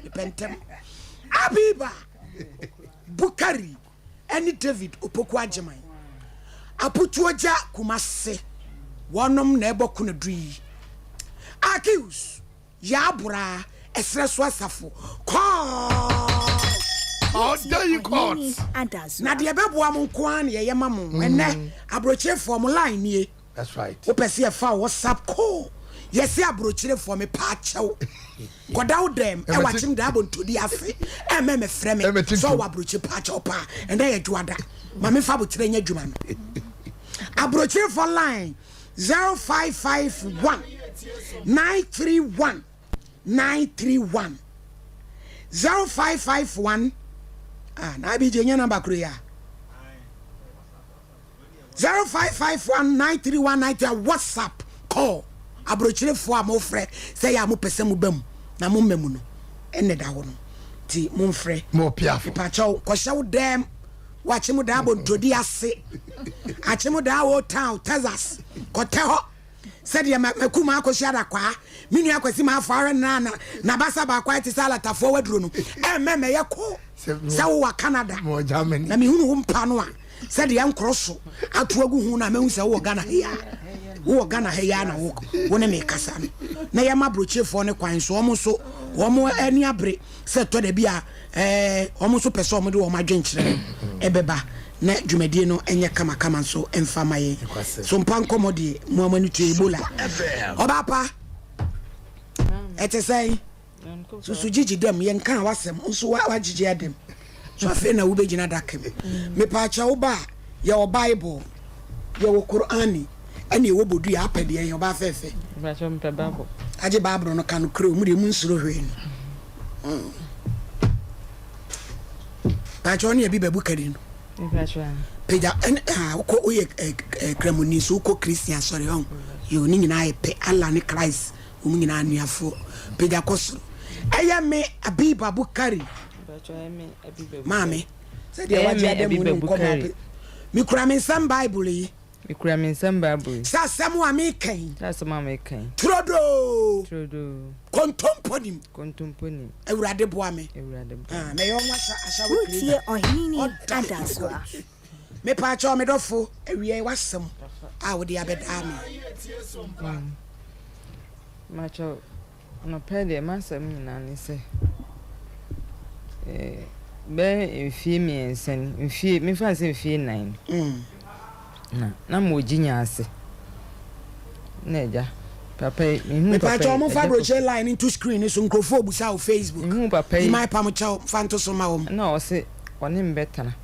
pentem Abiba Bukari any David Opoku Ajeman Aputuoja Kumase wonom na eboku na dui accuse yabura esreswa safo oh there you court na de bebo am nko an ye yema mo ene abroche form line nie that's right opese e fa WhatsApp call yes abroche form pa chew godaw dem e wachim da abontodi afe e me freme so abroche pa chew pa ene ye dwada ma me fa bochire nya dwuma no abroche for line 0551 931 931 0551 na bi je nya number kro ya 0551 931 931 WhatsApp call abrochire fo amofre say ya mo pese mu bam na mo memu no ene da ho no ti mo mfre mo piafo pa chaw ko hyew dem wachimu da abontodi ase achimu da wo town Texas ko te ho said ya makuma akohia da kwa minu akwasi ma afare na basa ba kwa ti sala ta forward ro no meme ye ko sa wo Canada mo Germany na mi hunu wo mpa no a said ya nkroso atoagu hu na mehu sa wo Ghana he ya na wo ne me kasa na ya mabroche fo ne kwan so omo so omo ani abre se to da bia omo so pese omo de wo madwenkyere ebeba na dwumadie no enye kama so emfa maye Sompa Nkomo de mo amani tu Ebola obapa etesai susu jiji dem yen kan wasem nso wa jiji adem so afi na wo begina dakem me pa cha wo ba ye wo Bible ye wo Qur'ani ani wo bodu ya apede ye oba fefe ba cho mpe Bible aje Bible no kan kro mu de mu nsuro hwe pa cho ni bi bebu kari no peja ko oye kremoni so ko Christian sorry on yo ni nyina epe Allah ni Christ o mu nyina anuafo peja koso eya me Abiba Bukari mame se de waje dem mu nko mi kura me sam Bible yi mi kura me sam Bible sa samu amikan sa samu amikan trodo kontomponim ewurade boa me me yo nwa ashawo tie ohini adaswa me pa cho me dofo ewie wasem a wo de abeda me ma cho no pede masem nyina ne se be mfie mi ensen mfie mi fa se mfie 9 na mo ginya ase na eja papa me pa cho mo fa broche line into screen so nkrofo busa o Facebook papa my pam cho fanto so ma wo na o se woni mbetana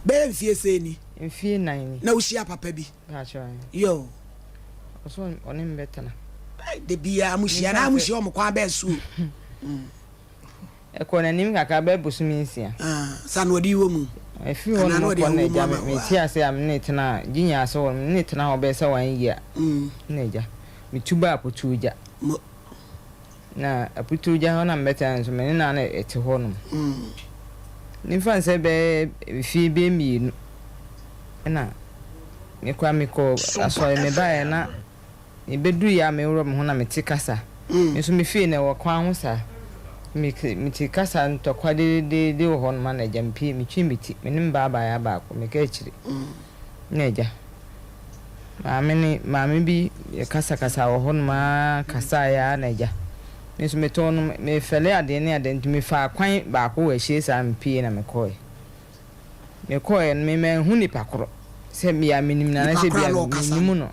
be mfie se ni mfie 9 na ushia papa bi pa cho yo o so woni mbetana de bia amushia na amushia o mo kwa be su e ko na nim kaka be busumi nsia sa no di wo mu efi ho no ko na ja me ti ase am ne tena ginya ase wo ne tena ho be se wan yi na ja mi tuba apotuja na apotuja ho na mbeta nso me na ete ho no ni fan se be fi be mi na me kwa me ko aso me ba na e bedu ya me woro me ho na me ti kasa nso me fi na wo kwa ho sa mi ti kasa ntokwa de wo ho no na jampi mi twi mi ti me nim ba ya ba ko me ka chiri na ja maame bi kasa wo ho no ma kasa ya na ja nso me to no me fele ade ne ade ntumi fa kwan ba ko wa hie sa mpi na me koe me hu ni pakoro se mi ya minim na se bia minim no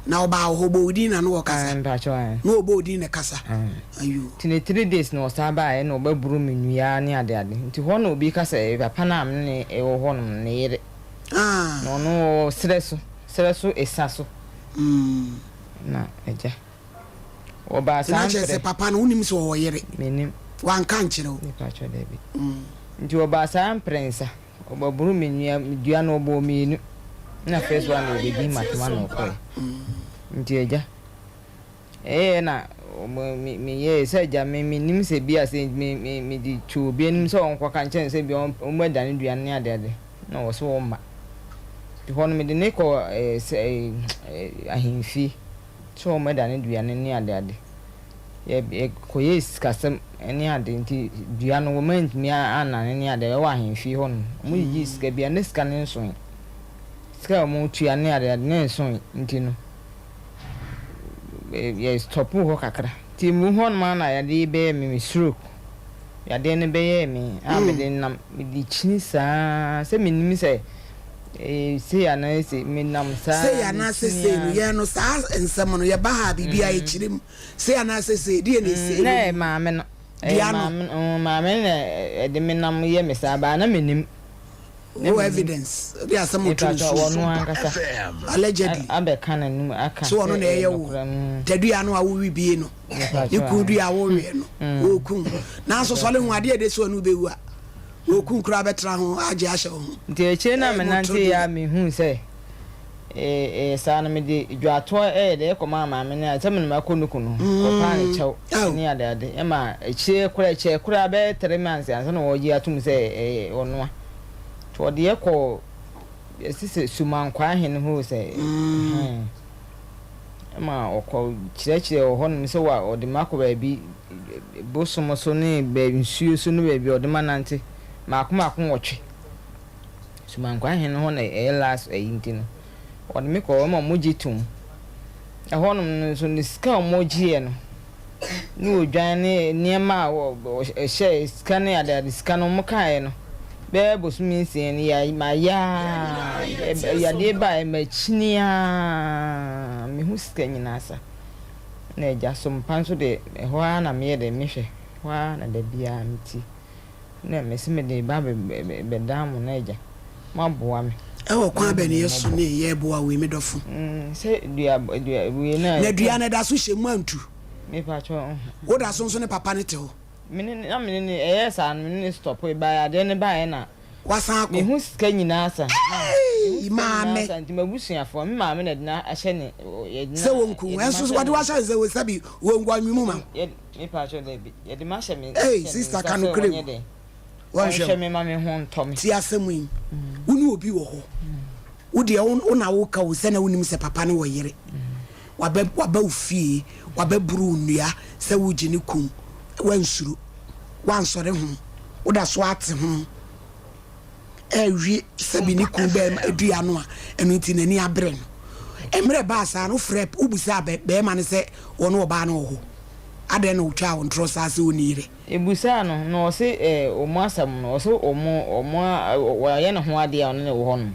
na oba hobo udi na no kasa no obo udi na kasa ayu tine 3 days no sa ba e no ba buru menua ne ade nti ho no obi kasa e papa na am ne e wo ho no ne yere no stresso esaso na eja oba sa se papa no unim so wo yere menim wan kan kire ni pa cho debi nti oba sa prensa oba buru menua dua no obo minu na first one obi bi matma no ko nti eja na me ye se ja me nim se bia se me di chu bi nim so onko kan chen se bi o mo dan dua ne ade na wo so wo ma di hono me de ne ko ahimfi so mo dan dua ne ade ye koyes kasem eni ade nti dua no moment mi ana eni ade wa ahemfi ho no mu yi sika bia ne sika ne nso sika mo tua ne ade ne nso nti no ye stop ho kakra ti mu ho no na ya de be mi stroke ya de ne be ye mi a me de nam di chini sa se mi nim se se ya na se mi nam sa se ya na se no ye no sa ensem no ye ba ha bibia ye chirim se ya na se die ne se na ma me no ma me ne de mi nam ye me sa ba na me nim no evidence there are some to allegedly abe kan anu aka so ono na ye wo tadua no awo wi bie no ni kudu awo wi no okun na so so le hu ade de so anu bewu a okun kura betra ho age ahye ho nti eche na me nante ya me hu se sa na me de dwato de ko ma me na se me na konukunu ko pa ne chew ni ade e ma eche kura be 3 months anso na wo ji atum se ono to de ko esise sumankwa hen ho se ma okọ chire ho no se wa ode mako ba bi bosomo so ne ba nsuo so no ba bi ode manante makoma wotwe sumankwa hen ho na last ayinti no ode me ko ma mojitum ho no so ne ska moji no ni odwan ne niema she ska ne ade ska no mo kae no be bosumi nsen ya ma ya de ba ma chinia me hu ska nyina sa na eja Sompa so de ho na me de mehwe ho na da bia mti na me se me de ba be dam na eja ma boa me e wo kwa be ne yesu ne ye boa we me dofo se dua we na dua na da so hyemu antu me pa cho wo da so ne papa ne te ho mini esa mini stop e ba ya de ne ba na wasan ko me hu ska nyina sa maame santi mabusuafo me maame na dina ahye ne se wonku enso wade washa ze we sabi wongwa nwimu ma me pa cho de bi ye de ma hye me sister kanu kre wan hye me ma me ho ntom ti asemu yi woni obi wo ho wo de wo na wo ka wo se na wonim se papa ne wo yere waba ufie waba buru nnua se wo gine kum wansuru wansore ho wo da so ate ho ewi sabi ni kum be adua no a enu nti nani abre no emre ba sa no frep ubusa be ma ne se wono oba no ho ade no twa won tro sa se onire ebusa no se omo asam no se omo wa ye ne ho ade a ne wo ho no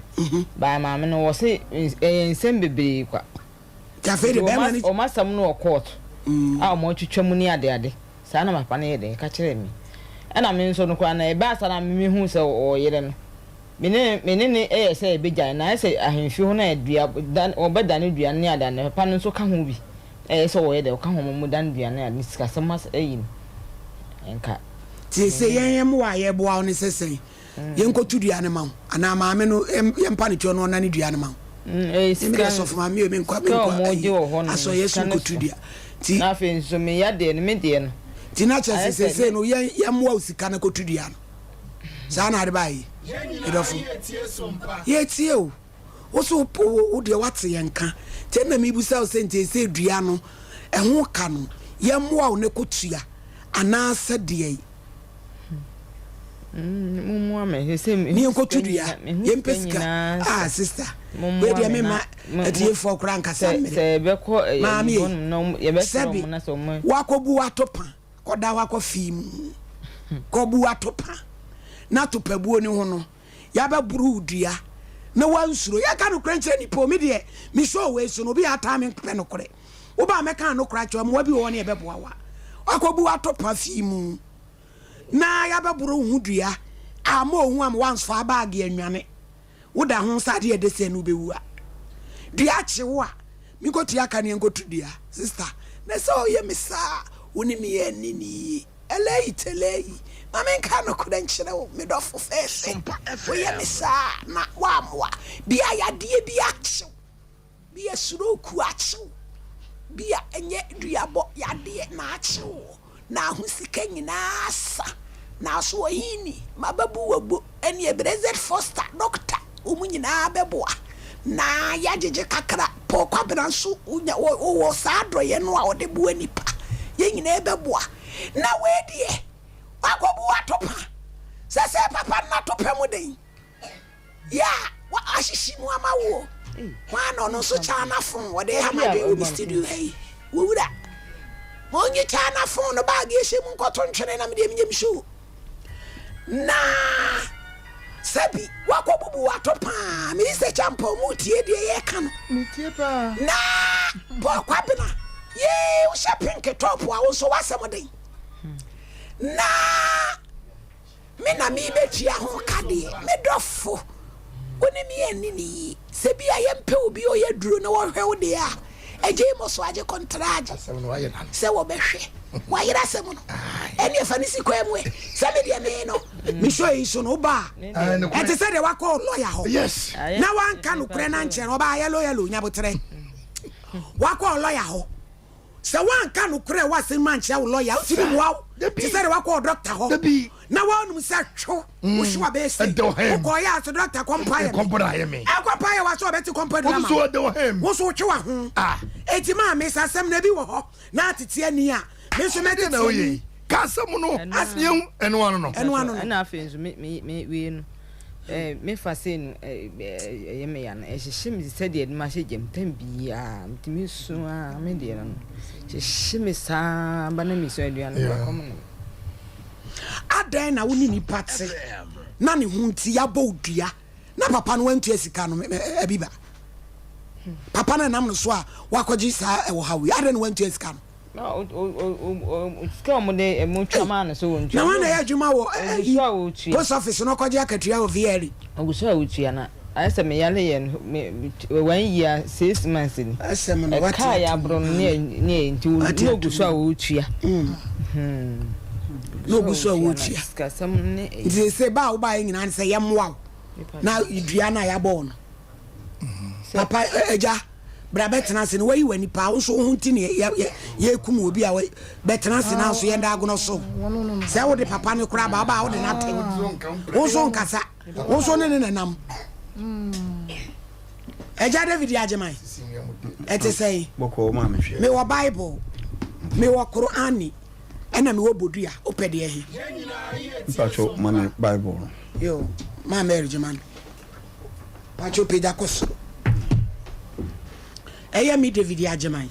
ba ma me no wo se ensem bebre kwa ta fe de be ma ni omo asam no court a omo twetwam ni ade sa na mapa na ye de ka kire mi na me nso no kwa na e ba sa na me hu se o yere no menene se beja na se ahemfi ho na dua dan obeda ne dua ne ada ne papa no so ka ho bi se wo ye de ka ho mu dan dua ne sika samas yin enka ti se yen wa ye boa ne sesen yen ko tu dua ne ma ana ma me no yen pa ne tio no na ne dua ne ma sika so fo ma me nkwa aso yesu ko tu dua ti na fe nso me ya de ne me de no ti na che sesen no yen moa usika na ko tu dua no sa na ade bai edofo ye tie o so wo de wate yenka te na mi busa o sente se dua no ho ka no ye moa o ne kotua ana sa de mumu ame se ni nkotu dua ye mpesika sister we de me ma atie fo kra nkasa me se be ko no ye be so mo na so mo wakobu atopa koda wakofim kobu atopa na topabuo ni ho no ya ba buru dua na wansuro ya ka no kranche ni po me de mi so we so no bi ata me pe no kore wo ba me kan no kra cho mo bi wo ne e be boa wa wakobu atopa fimu na ya ba buru hu dua ama ohu am once fa bag anwane wo da ho sade e de se no bewu a dua chewo a mi ko tia ka ne ngotu dua sister na so ye me sa woni mi ye nini elei mama nka no kuda nkyere wo me do fo fese wo ye me sa na wa moa bia ya de bia kyew bia suro ku akyew bia enye duabo ya de na akyew na ho sika nyina sa na so yini mababu wabo eni ebrezet foster doctor umu nyina beboa na ya jeje kakra po kwabra nso unya wo sa doye no a ode bu anipa ye nyina ebeboa na we die wakobu atopa sese papa na topa mu den ya wa ashishi mu amawo wa no so chana phone wo de hamade wo studio hey wo wura monye chana phone no bag ye shemu nkoto ntwene na me de menyem show na sabi wakobu atopa mi se champo mu tie de ye ka no Mutie pa. na bo kwabena ye wo sha pink top a wo so wasem den na me na me betua ho kade me dofo woni me enini se bia ye mpe obi o ye duro na wo hwe wo de a eje mo so aje contract Asem no waye na. se wo behwe wa yira asem no eni efa ni sikwa mu e se me de me no me show yi so no ba e te se de wa call lawyer ho Yes. na wan ka no kure na nche no ba yellow nyabotre wa call lawyer ho se wan ka no kure wa se man che wo lawyer o ti bi wa te se de wa call doctor ho na wa no se hwo wo shwa be se ko ya so doctor compare me. akwapa ya wa so be ti compare na ma So do him. wo so twa ho eti ma me sasem na bi wo ho na atete ani a me so me de Na oye. Kasam no. Asiem eno ano no. na afi nso me we no me fa se no ye me ya no ehye me se de ma hye gem tan bia mtimi su a me de no hye me sa ba na mi so aduan no kom no adan na woni ni pate na ne hunti ya bodua na papa no wantu asika no abiba papa na nam no so a wakoji sa e wo hawi adan no wantu asika no na o ska mo de mo twama na so wontu na wana ya adwuma wo wo tui post office no koji akatua wo vieri oguso a wo tui na ayese me yale ye 1 year 6 months ni asem no wati ka ya bro ne nti wo oguso a wo tui no oguso a wo tui ska sam ne nti se ba wo ba nyina se yemwa na idua na ya bon papa eja bra betena se no wayi wani pa wo so hunti ne ye kum obi a betena se na so ye nda agono so se wo de papa ne kura ba wo de na tem wo so nkasa wo so ne nanam eja David Ajemai ete say Boko ma me hwe. me wo Bible me wo Qur'ani ena me wo bodua opede ehe Pacho man Bible. yo ma Mary Jeman pacho peja koso eya mi David Ajemai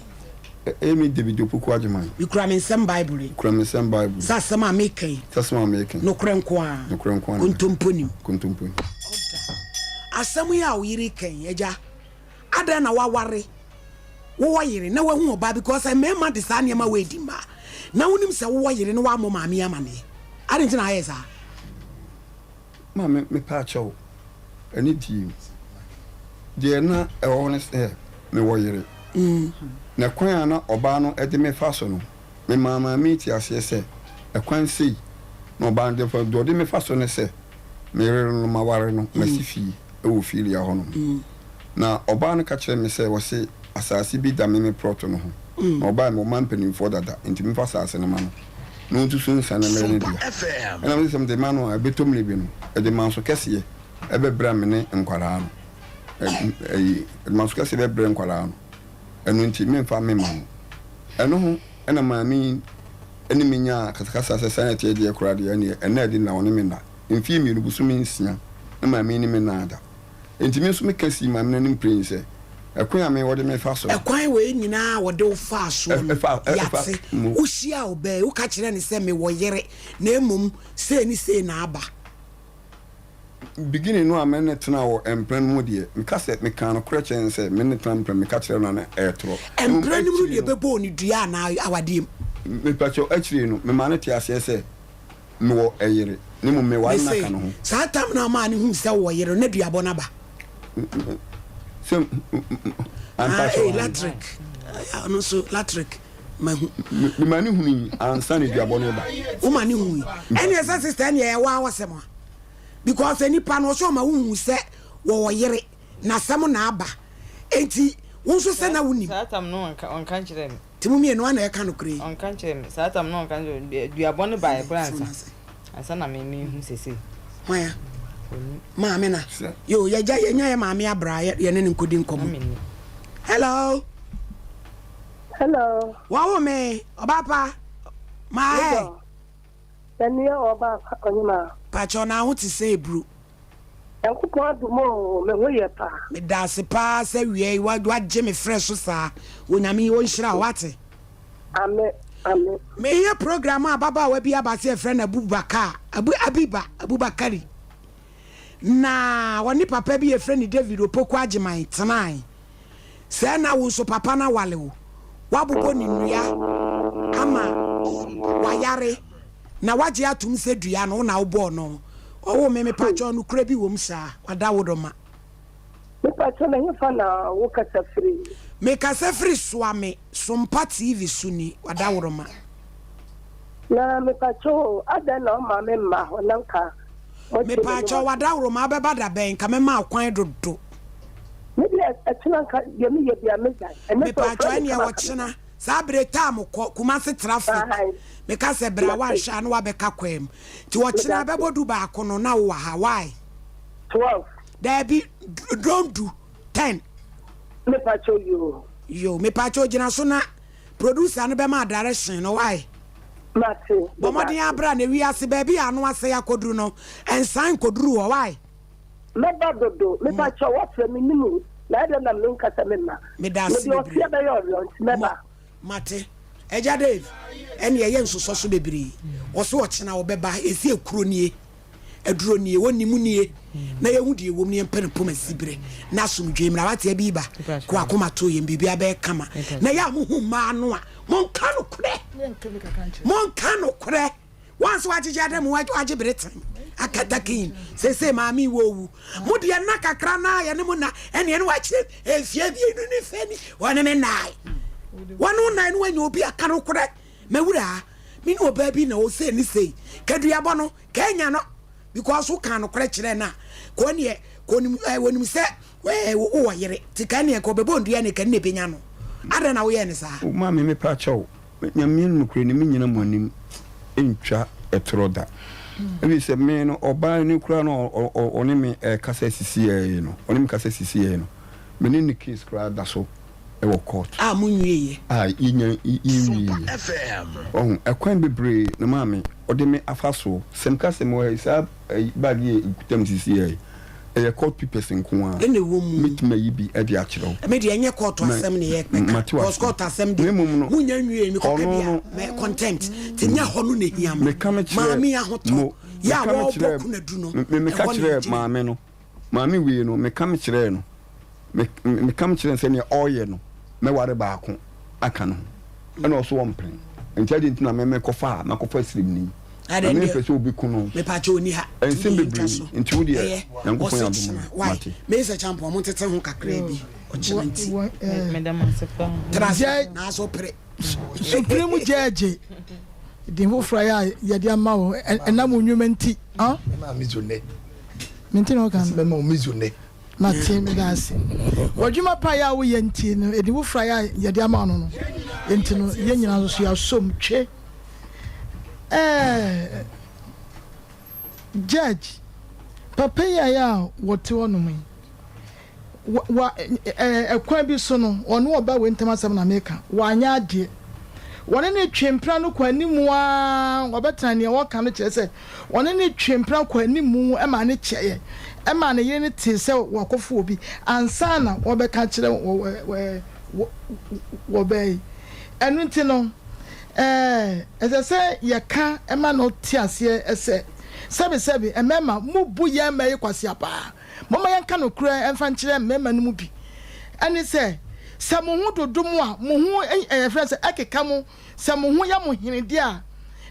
Emi David Opoku Ajemai. you kura me nsem Bible Kura me sem Bible. sasema making Tasma making. no kure nko a No kura nkwa. kuntumponim Kuntumpo. asemu ya oyiri kan eja ada na waware wo yire na wahu oba because I mema de sa niam we di ma na wonim se wo yire no wa mo maami amane ade ntina ayesa Ma me pacho. Ani di. De na e won se me wo yire. Na kwan na oba no e de me fa so no. Me mama mi ti ase se e kwan sei no ba de fa do de me fa so ne se me re no ma ware no masifi e wo fili ya ho no. Na oba no ka kire me se wo se asase bi da me proto no ho. Na oba me man panin for dada enti me fa asase no ma no. No to sun sana me ne dia. Na me se me de ma no e betom le bi no. E de man so kese e be bra me ne nkwara no. E man so kese be bra nkwara no. Enu nti me fa me ma no. Enu ho ena ma mi eni minya katakasa se sanity e de ekura de ene ena de na woni me na. Mfi mi rubusu mi nsia. Na ma mi ni me na ada. Enti me so me kasi ma me nim prince. Ekwan me wo de me fa so. ekwan we nyina wo de wo fa so no yate wo hia oba wo ka kire ne se me wo yire na emum se ni se na aba Beginning no amene tena wo empren mu de me ka se me kan no krechen se me ne tena empren me ka kire no na etro empren mu de bebo ni dua na awadem me pacho akire no me ma ne ti ase se me wo eyire ne mu me wa na ka no ho sa tam na ma ne hu se wo yire na dua bo na ba sem electric no so electric ma hu me ma ne hu ni ansa ne dua bo no ba wo ma ne hu eni esa sister ne ye wa wasem because any pan so ma hu se wo yire na sam na aba enti wo so se na wuni sa tam no on kan kire me timu me no na e kan kure on kan kire me sa tam no on kan dua bo no ba e bransa asa na me hu sese Maya Mama na yo ya ja ya nya ya mama abra ya ne nkodi nkomo hello Hello. Wow me obapa ma hey. Tania oba onima. Pacho na ho ti say bru. Yankopon adumo me hoye pa. Me da se pa se wie wa gye me fresh so sa. Onyame wo nhira wate. Amen. Amen. Me here program ababa wa bi abase e friend Abubakari. Na woni papa bi e friend David Opoku ageman tenai. Se na wo so papa na wale wo. Wabubo ni nua ama wayare na waje atum se dua no na wo bo no. Owo me pacho no kura bi wom sa wada wodoma. Me pacho na nyefa na wo kasa free. Me kasa free swame Sompa TV suni wada wodoma. Na me pacho ada na ma me ma honanka. Me pacho wada wodoma beba da ben ka me ma akwan dodo. Me le atlanka ye me ye bia me dai. Me pacho ani e wo chena sabre tam Kumasi traffic. Me ka se bra wan sha no wabeka kwam. Ti wo chena bebodu ba akono na wo Hawaii. 12. There be don't do 10. Me pacho Yo, me pacho jina so na producer no be ma direction no why? Mate. Bomodi abra na wi ase ba bi anu ase yakoduru no ensan koduru wo why? Me badodo, me pacho wa fe me nimu. Na de na me nkasa me ma. Me da se me ofia be yo me ba. Mate. Eja Dave, ene ye nsoso so bebiri. Wo so wo chena wo beba esi ekuro nie. Eduro nie woni mu nie. Na ye hu die wom nie mpere poma sibre. Na somdwe mra wate bi ba. Ko akoma to ye bibia be kama. Na ya mo hu ma no a. Mon kanu kure. Mon kanu kure. Once waje dem waje Britain. Akatakin. Se maami wo wu. Mo de na kakra na ye ne mu na ene ne wache efie bi enu ne fani. Wone me nai. Wanu nine when you be a canoe correct. Mewura, me no baby no say ni say. Kadiabono, Kenya no, because who can correct na. Konye, when you say, oh, yere, Tikania Cobebon, Diana can nepiano. I don't know where is. Mammy, me pacho, your mean Ukraine minion morning in cha a troda. Maybe say man or buy a new crown or name a Cassassia, no, or name Cassassia, no. Meaning the case cried that's all. Court. Munye. FM. Oh, a coin be brave, no mammy, or de me a faso, some customer is up a bad year, TMCCA. A court papers in Kwan. Any woman meet may be at the actual. A media court to assembly, Matua Scott assembly, Munye, contempt, Tina Honuni, Yam, me come at Mammy, a hot mo, ya, me catch there, mamma, mammy, we know, me come at me come to say oil no me ware ba ko aka no and also one plan and tell it na me ko fa na ko fa slim ni ade me pese obi ku no me pa che oni ha en sim be into wo de yanko fa yadum mate me se champo mo tete ho kakra bi o chinanti madam sefa transfer na so pre supreme judge din wo fra ya de ama wo enam onwumanti ah ma mizone minti no kan me ma mizone Mate me dase. Wodwuma pa ya wo yenti no edi wo fra ya de ama no no. Yenti no ye nyina so ya som twe. Judge papa ya wote wono mu. Wa ekwan bi so no ono oba wentem asem na meka. Wanya ade. Wone ne twempra no kwa animu a obetana ne wo ka no kire se wone ne twempra kwa animu e ma ne kyeye ema na yire ne te se wakofo obi ansa na wobeka kire wo bei enu nti no ese se yeka ema no ti ase ese sebe emema mubu ye mai kwase apa mama yanka no kura emfa nkire emema no mu bi ani se mo hu dodom a mo hu friends akeka mo se mo hu ya mo hinede a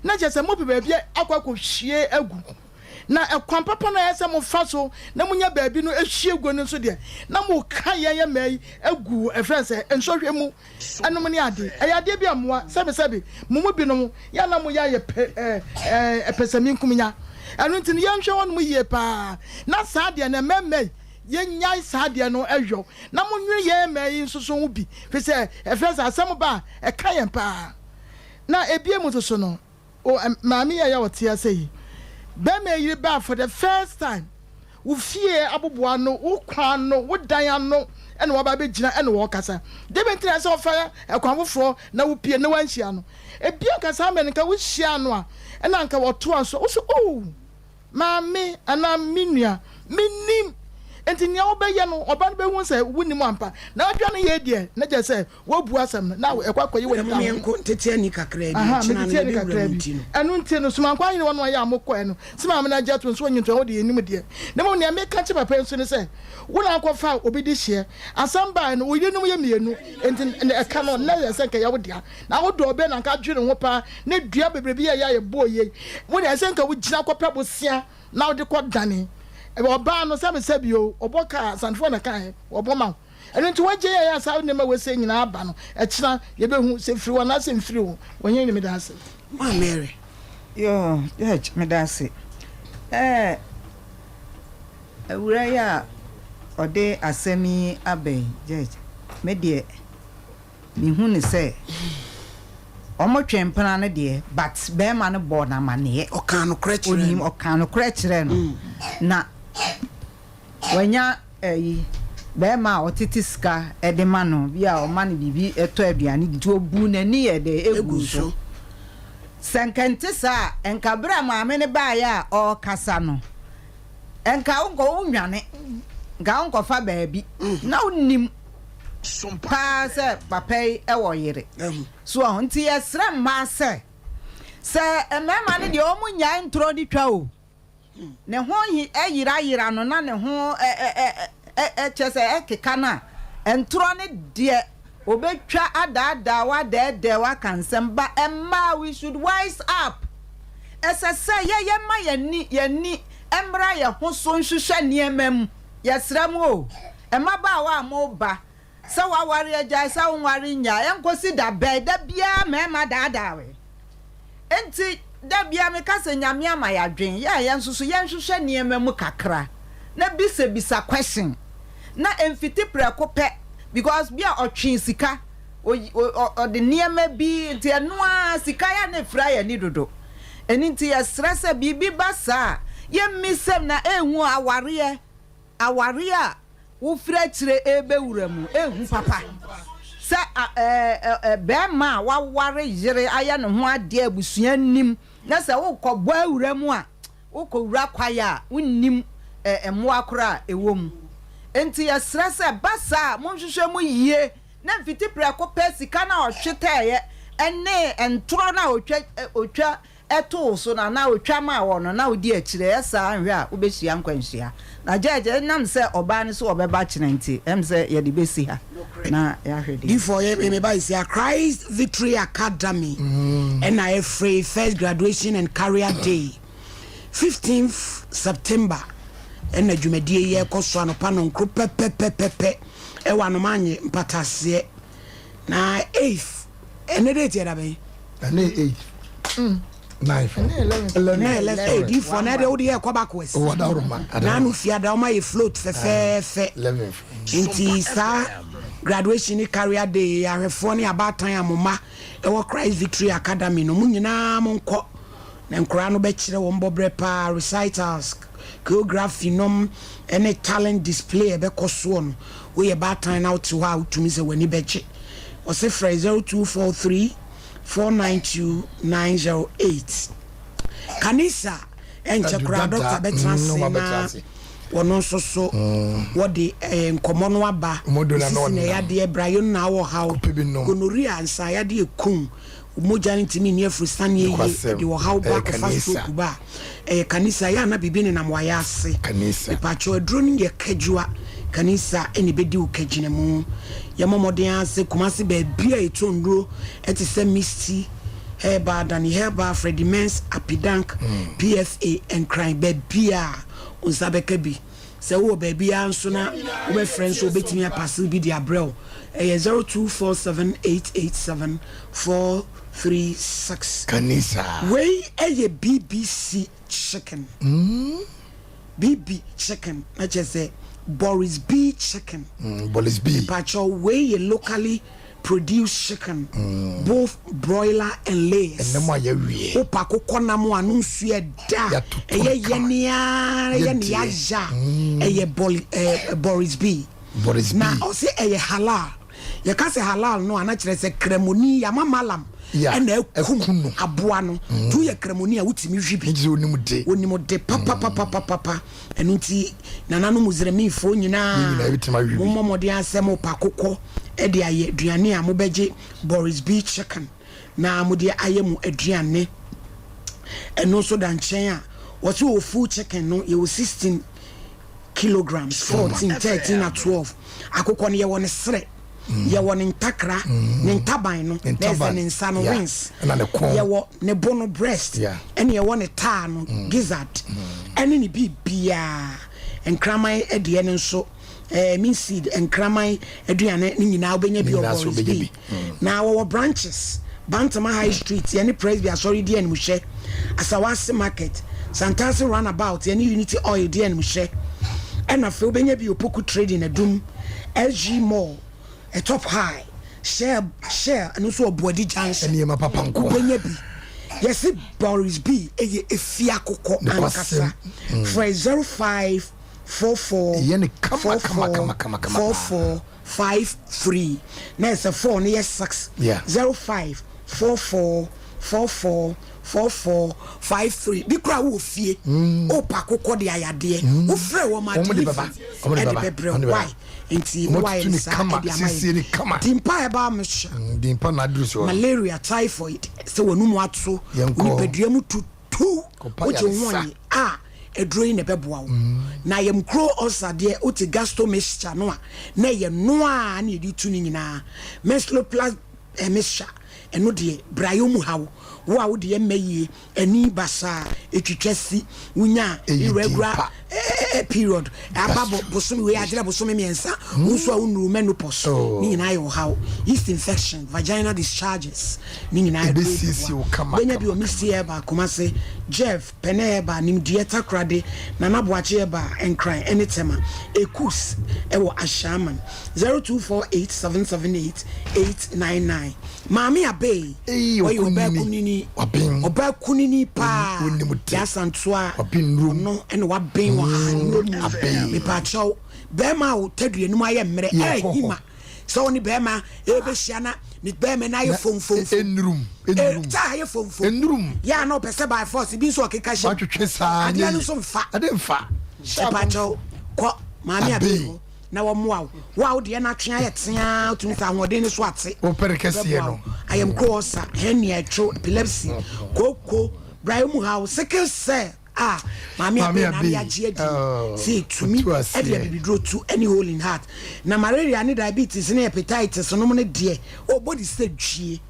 na je se mo bi ba bia akwakọ hwie agu na ekwan papa na yesa mo fa so na munya baabi no ehwie gu no so de na mo ka ye mai agu friends ensohwe mu anom ne ade ayade bia moa sebe mo bi no ya na mo ya ye pesami nkumnya anu nti ye nhwe won mo ye pa na sa de na memme ye nyai sa de no ehwo na mo nwe ye mai nsoso hu bi fese friends asem ba e ka ye pa na ebie mo so no o maami ya wote ase yi be me yiri ba for the first time wo fie aboboa no wo kwan no wo dan no ene wo ba be gina ene wo kasa de be ntina se wo fa ekwan foforo na wo pie na wanhia no ebia kasa amenka wo hia no a ene anka wo to anso wo so oh maame ana minua minim enti nia wo be ye no oba no be hu se wuni mu ampa na wadwa no ye de na je se wo bu asem na ekwakoyi wo ta mo tete ani kakra bi china na be wura ntino anu ntino suma kwa yin wono ya amokọ eno sima me na je to so nyinto wo de enim de na mo ne me ka che papa nso ne se wo na akọfa obi di hye asamba no wo yenum ye mienu enti e ka no na ye se ka ya wo dia na wo do obe na ka dwere ho pa na dua bebrebi ya ye boye wo de se ka wo gina kọpa bosia na wo de kọ dane oba no sabe o oboka sanfo na kan oboma eno nti waje ya sa ne ma wese nyina aba no e kira ye be hu se firi wona se mfiri wo wonye ni me da ase ma Mary yo me da ase awura ya ode asemi aben judge me de mi hu ni se omo twempana ne de but be ma ne bo na ma ne okano krechire onim okano krechire no na wanya be ma otiti ska edema no bia o ma ne bibi eto aduane gidi obu na ni ye de egu so sankante sa enka bra ma me ne ba ya o kasa no enka unko unwane ga unko fa baabi na unim Sompa se papai e wo yire so nti yesra ma se emema ne de omu nya ntro di twa o ne ho yira no na ne ho chese ekeka na ntro ne de obetwa adada wa de wa kansem ba emma we should wise up se ye ma yani emra ye ho so nhwehwe niemam yesra mu o emma ba wa mo ba sa wa wari aja sa wari nya enkosi da be da bia mema daadawe enti da bia me kase nyame ama ya dwen ya yensusu yenhwehwe niema mu kakra na bisa question na emfiti preko pe because bia otwen sika o de niema bi enti enoa sika ya na fra ya ni dodo enti ya stress bibi basa ye misem na ehu aware a wo fra kire ebe wuramu ehu papa se be ma wa ware yire aya ne ho ade abusua nim na se wo kọbọ wuramu a wo ko wura kwaya wonnim emo akora ewom enti ya stress basa mo hwehwe mu yie na mfiti preko pesika na ohweteye ene entoro na otwa eto so na otwa ma wono na odi akire esa anhwe a obehia nkwanhia na jeje nam se oba ne so obeba chenenti em se ye de besi ha na ya hwede before ye me ba isi Christ Victory Academy and I free first graduation and career day 15th September and na dwumadie ye koso anopa no nkro pepepepepe e wa no manye mpatase na 8th and date ya da be na 8th 11 before na de odi e kwa back west o da roma na no fiada o ma ye float fe 11 inti sa graduation ni career day ahwefo ne abatan amoma e wo Christ Victory Academy no munyina monko na nkora no be kire wo mbobre pa recitals choreography nom any talent display be koso no we ye batan na uti wa utumi se wani beche o se 0243 492-908 kanisa enchekura Dr. Betrasi wono so wodi nkomo no aba sine ya de Brian na wo hawo gonorrhea ansa ya de ekun moja ntimi ni afrustan ye de wo hawo ba ko faso kuba kanisa ya na bibi ne na mwaya ase kanisa pacho aduro ni ye kajua kanisa eni bedi ukajine mu ya momoden ase kumase ba bia etonduro eti se misty heba dani heba Freddie Mens apidank PFA and crime ba bia unsabeka bi se wo ba bia nso na wo be friends wo betimi apasse bi dia brel 0247887436 kanisa we eye BBC chicken BB chicken na je say Boris B chicken Boris B pacho we locally produce chicken both broiler and layers And then my year. opa kokona mo anu nsu eda eye nia eye Boris B na o se eye halal ye ka se halal no ana kire se kremoni ya mamalam na ekum aboa no tu ye kremoni a wutimi hwibi onimde papa enunti nananu muzremi fo nyina momode asem opa kokko e de aye aduane a mobeje Boris B chicken na mode ayemu aduane eno so dan chen a what you full chicken no you 16 kilograms 14 13 and 12 akokɔ no ye won sere ye won ntakra ne ntaban no there's an insano wings ye wo ne bono breast ene ye won taa no gizzard ene ni bibia enkramai edie ne nso mean seed enkramai aduane ni nyina obenya bi obo na wo branches Bantama High Street any Presby sorry die mu hye Asawase Market Santasi Runabout any Unity Oil die mu hye and afi obenya bi opoku trading adum SG Mall a top high share and also Obuadi Junction and yema papa nko obenya bi yes Boris B eye efia kokko ankasa for 0544 yene kama 4453 na is a 4 near 6 0544444453 bi kra wo fie o pa kokko de ayade wo frɛ wo ma de bebre why enti why sa de amai dimpa eba mhye dimpa na adruso malaria typhoid se wonu mu atso ni padua mu tutu o je won edroyi ne beboa wo na yem kro osade o ti gasto mixture no a na ye no a na edi tu ni nyina meslo plus mixture eno de brayo mu hawo wo a wo de mayi ani basa etwitwasi wunya irregular period ababo bosomi we agire bosomi miensa unso a unru menopause ni nyina ye hawo yeast infection vaginal discharges ni nyina ye benya bi o misi eba komase Jeff peneba nim dieta krade na naboache eba enkran enitema ekus ewo ashaman 0248778899 Mami abe oyo ba kunini oba kunini pa ya santua no ene wa ben wa me pa chow be ma o tadue no aye mmere hima so ni be ma e be hia na ni be me na ye fonfon enrum ta ye fonfon enrum ya no pese by force bi so keka hia atwetwe saa ade no so mfa e pa chow ko mami abe na wo moa wo de na twen ayetea tun sa hode ni so ate o perekese no I am crosser henia echo epilepsy koko braimu how sickle cell mami abe na ya gie see to me e dey be draw to any hole in heart na malaria ni diabetes ni hepatitis no mo ne de o body say dwie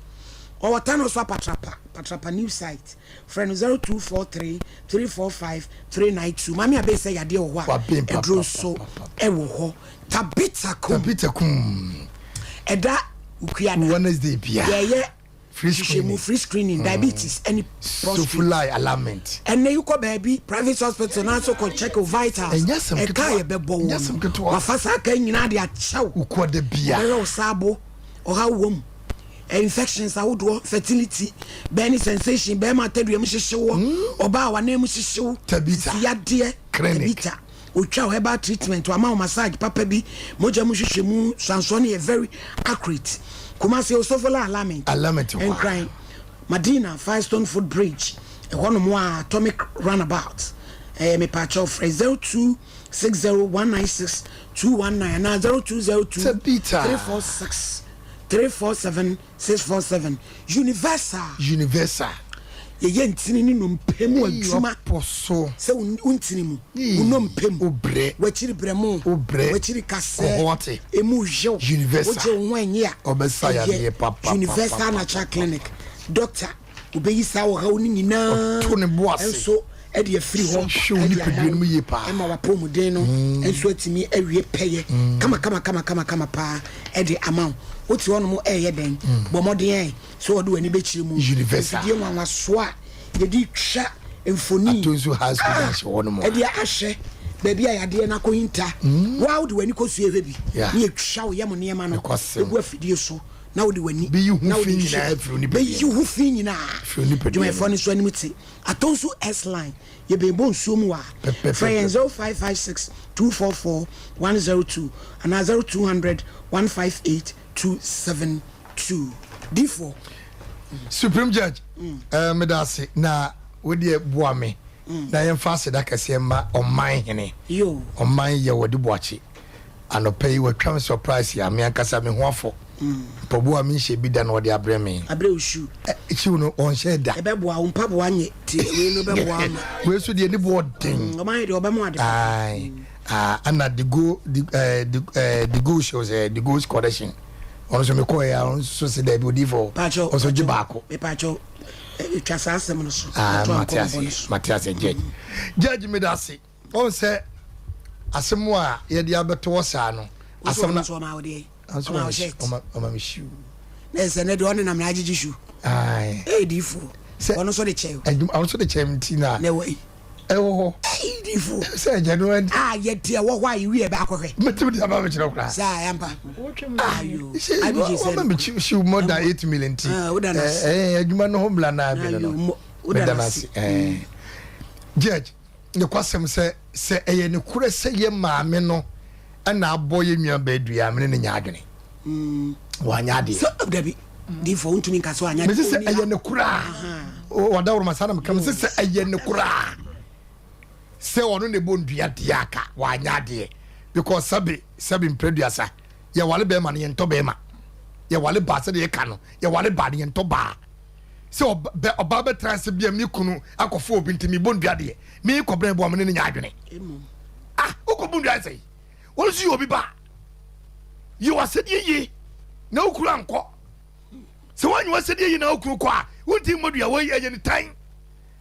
o wata no so patrapa new site friend 0243345392 mami abe say yade o ho a draw so e wo ho tabita kum eda ukuyana Wednesday bia yeah free screening diabetes any prostate alignment and you go baby private hospital na so ko check your vitals e ka ye bebo wa fasa ka nyina de a chew ukoda bia e sabo o ha wom infections awodo fertility burning sensation be ma tadua mu hyehyewo oba wa na mu hyehyewo tabita yade tabita otwa herbal treatment wa ma massage papa bi moja mu hyehye sanso na very accurate Kumasi osofola alignment and crying Medina Firestone Foot Bridge one more atomic runabout me patch of 0260196219 and 0202 Universal ye ntini ni nompemu adwuma poso se untini mu unompemu obre wachiri bremu wachiri kase emu jew Universal oje wonye a obesa ya ye papa Universal Natural Clinic doctor ubeyisa wo ha oni nyina to ne boase enso e de free ho shoni pedue mu ye pa e ma wapomu den no enso atimi awie peye kama pa e de amount oti wono mo eye den bomoden so wodo ani bechire mu Universal die nwa so a ye di twa emfoni atonzu has kudash wono mo e de ahwe baby ayade na ko hinta wow de wani ko su ehwe bi na etwa wo ye mo ne ma no egu afidie so na wo de wani be you na wo who de feel na every ni be you who feel na Feel ni pedi. dwuma fo ni so animti atonso S line ye be bon so mu a friend 0556 244 102 and 0200 158 272 D4 Supreme Judge me da se na we de boa me na yɛn fa se da kase ma ɔman hene yo ɔman yɛ wɔ de boachi anɔpɛ yi watwa me surprise ya me ankasa me ho afɔ pɔboa me hyɛ bi da na ɔde abrɛ me abrɛ ushu chiw no ɔnhyɛ da ebe boa wo mpa boa nye ti we no be boa ma we so de ni bo den ɔman de ɔbɛmo ade ai ana the go shows the goals collection ɔno so me kɔ ya ɔno so se da bi odi for pacho ɔso gye baako me pacho twa saa asɛm no so Matias judge me da se on say asɛm a yɛde abɛto saa no asɛm na so ma wo de oma me shoe na se ne de ɔne na mra agye shoe ai D4 ɔno so de kyɛw ɔno so de kyɛm ti na na wai ɛwɔ D4 sɛ January yɛ tie wɔ hɔ a yɛ ba akɔhwɛ metim de aba me kyerɛ kra saa yampa ayo I'm a shoe more than 8 million tea. Adwuma no ho bla na bi no. Judge, the question say eye ne kure say ye maame no na abɔ ye nua ba adua me ne nya adwene. Wa nya de. So dabi D4 untumi nka so anya. Me say eye ne kura. O da woro masana me kam say eye ne kura. Say ono ne bo ndua de aka wa nya de because sabi mpreduasa. Ye wale be ma ne ento be ma. Ye wale ba se de ka no. Ye wale ba ne ento ba. Se oba be trans bia mi kunu akofo obi ntimi bondua de. Mi kobren bo amene nya adwene. Ukobundua sei. Won su obi ba. You are said ye na okuru anko. Se wanyu said ye na okuru ko a, wonti modua wo ye ne tan.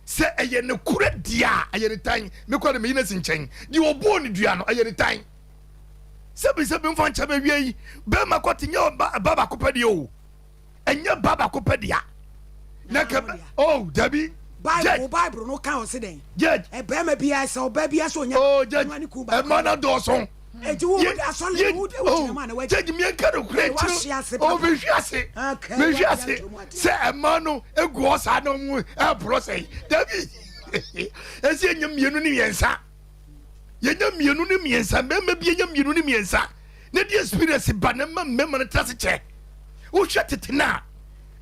Se eye ne kure dia, eye ne tan. Me kwa me yina sinchen. Di obo ne dua no eye ne tan. Sebi mfa ncha be wi be makoti nya baba kopedi o enya baba kopedi a na ke dabi Bible no kan o se den judge e be ma bia se o ba bia so nya judge e ma na do so e ti wo da so le wo de ma na wa judge mi enka do kure ti be hwiase se e ma no egu o sa no mu e pro sei dabi e se enya mienu ni yensa yenya mienu ni miensa mema bi yenya mienu ni miensa ne di experience ba na mema na trase che wo hwe tetena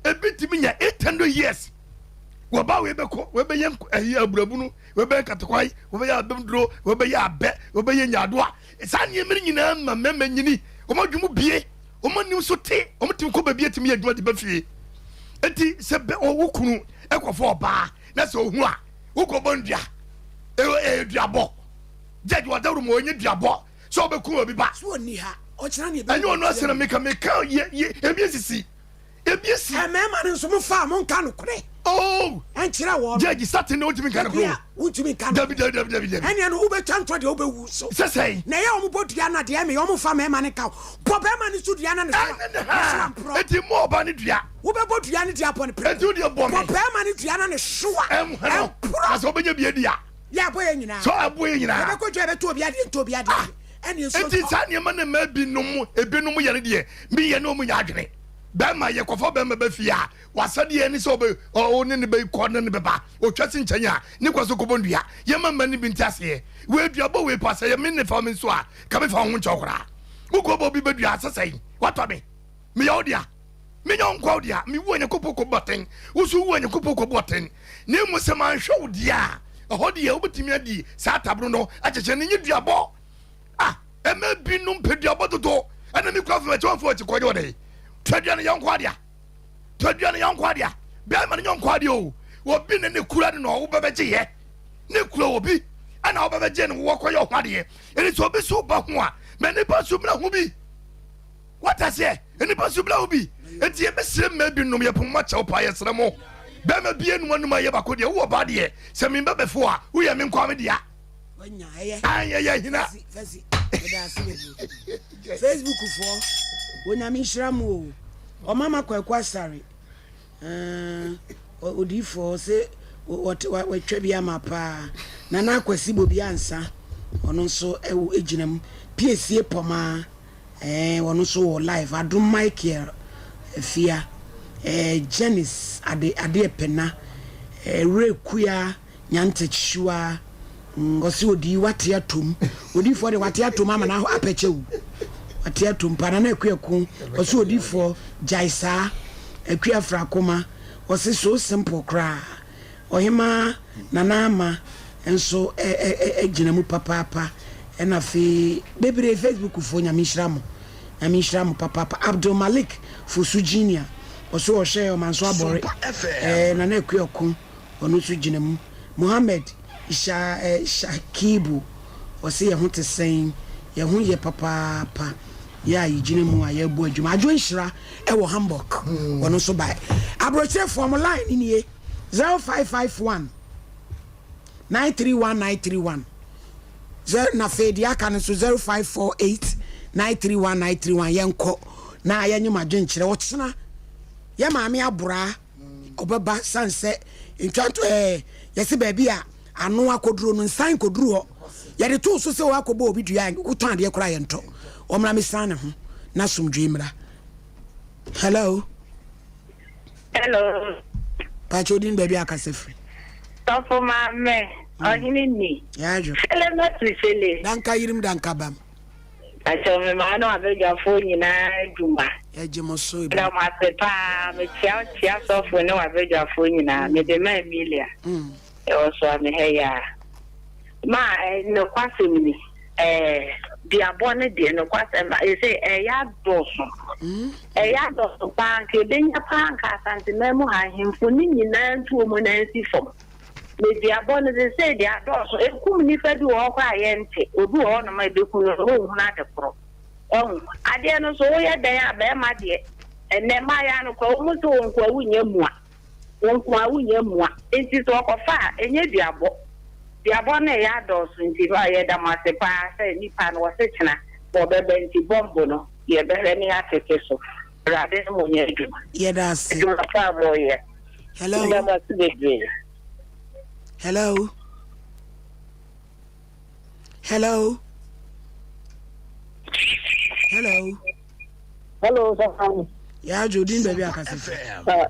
e bitimi nya 800 years wo ba we beko we be yen ayi aburabunu we be katakwai we be ya bemdro we be ya abe we be yen adoa sa ne emiri nyina ma mema nyini o ma dwumu bie o ma nim so te o ma tim ko ba bie timi adwuma de ba fie enti se be o wo kunu ekofo oba na se ohu a wo ko bondua duabo judge wa dawru mo onye duabo so be ku obi ba so ni ha o kira ni be anyo no asena meka ye ebiesisi e mema ne so mo fa mo nka no kure en kira wo judge sat no utimi kan ko utimi kan dabi eni no ube chanto de ube wu so sesei na ye o mo bodua na de me o mo fa mema ne ka po be ma ne so dua na ne so eti mo ba ne dua ube bodua ne dia po ne pre eti dia bo me po be ma ne dua na ne so a aso obenya bie dia ya boye nyina so aboye nyina be ko dwa be to obi ade eni so eti sa ne ma ne ma bi num ebinom yere de mi ye no mu nya adwene be ma ye kofo be ma ba fia wasade ni so be o ne be ko ne be ba o twase nkyanya ne kwaso ko bondua ye ma ma ne bi ntiase we duabo we pasa ye me ne fa me so a ka me fa ho nchokora mu ko bo bi be dua asasai wato me ye odia me nyon kwa odia me wo nya kopo ko boten wo so wo nya kopo ko boten ne mu se man hwe odia hodi ya obetimi adi sa tabro no acheche ne nyiduabo ema binum peduabo dodo ana mi kwa fa chonfo chi kojo de twadua ne yonkwa dia be ma ne yonkwa dia o obi ne kura no wo bebeje ye ne kura obi ana wo bebeje ne wo koyo hwa de eni so obi so ba ho a me ne ba so mra ho bi what I say eni ba so mra ho bi enti e be sire ma binum ye poma cha opa ye sere mo be ma bie nu anu ma ye ba ko de wo ba de se me be befo a wo ye me nkwa me dia wanya ye aya hina Facebook for wonya mi hiramu o mama kwakwa sare odifo se we twa bia mapa na na akwasi bobi ansa ono so eginam piesie poma ono so live adum Michael Fia Janice ade pena rekuya nyante chua ngosi odi wate atom odi for de wate atom ama na apechewu wate atom pana na ekuyaku ngosi odi for jaisa ekuya frakoma wose so simple kra ohima nanama enso gina mu papa ena fi bebre Facebook fo nyamishramu papa Abdul Malik Fusu Junior oso o share o manso abore na na ekuyaku onu su gina mu Muhammad Shakibu wose ye ho te sen ye ho ye papa ya yigine mu aye bu adwuma adwo nhira e wo Hamburg wono so bai abroche form line ni 0551 931931 na fedi aka no so 0548 931931 yenko na ayenyu adwo nhira wo tsena ye maame abura obeba sanse ntwanto yesi baabi a ano akoduro no nsan koduro ho yade to so se wa akobo obi dua kutan de kora yento omra misana ho na somdwe mra. Hello Pachodin baby akasefri Tofo mame ohini ni yajo ele matrisele danka yirim danka bam acho me mano abeja fo nyina duma yaje moso ibi na masepa me chia sofo ne abeja fo nyina me de ma Emilia e oso me heya ma no kwasemni dia bone de no kwasema e say ya doso ya doso panke denya panka santimemu ha himfo ni nyina ntu omo na nsi fom me dia bone de say dia doso e kum ni fadu o kwa yente obi o no ma be ku no hu na de pro ade no so wo ya dan ya be ma de ene ma ya no kwa mu so nkwa wunya mua nkwa wunya mua enti so ko fa enye diabo na ya doso nti ba ye da masepa say ni pa no se chena bo bebe nti bombo no ye be ni ateke so rade mo nye duma ye da se pa mo ye. Hello Safan ya jodin baby akasefri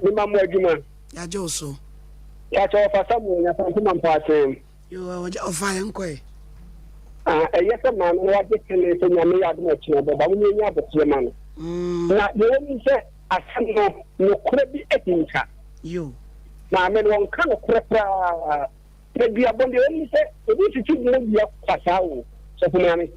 ni mamu adwuma ya joso ya cho fa samu ya fa kuma mpase yo waje ofa yenkoi yesa man no wa dekele so nyame ya aduma chine ba mu nyanya abotie man na ye ni se asano no kura bi etinka yo na me no nka no kura pra bi abonde ni se obi titi mo bia kwasawo so fun nyame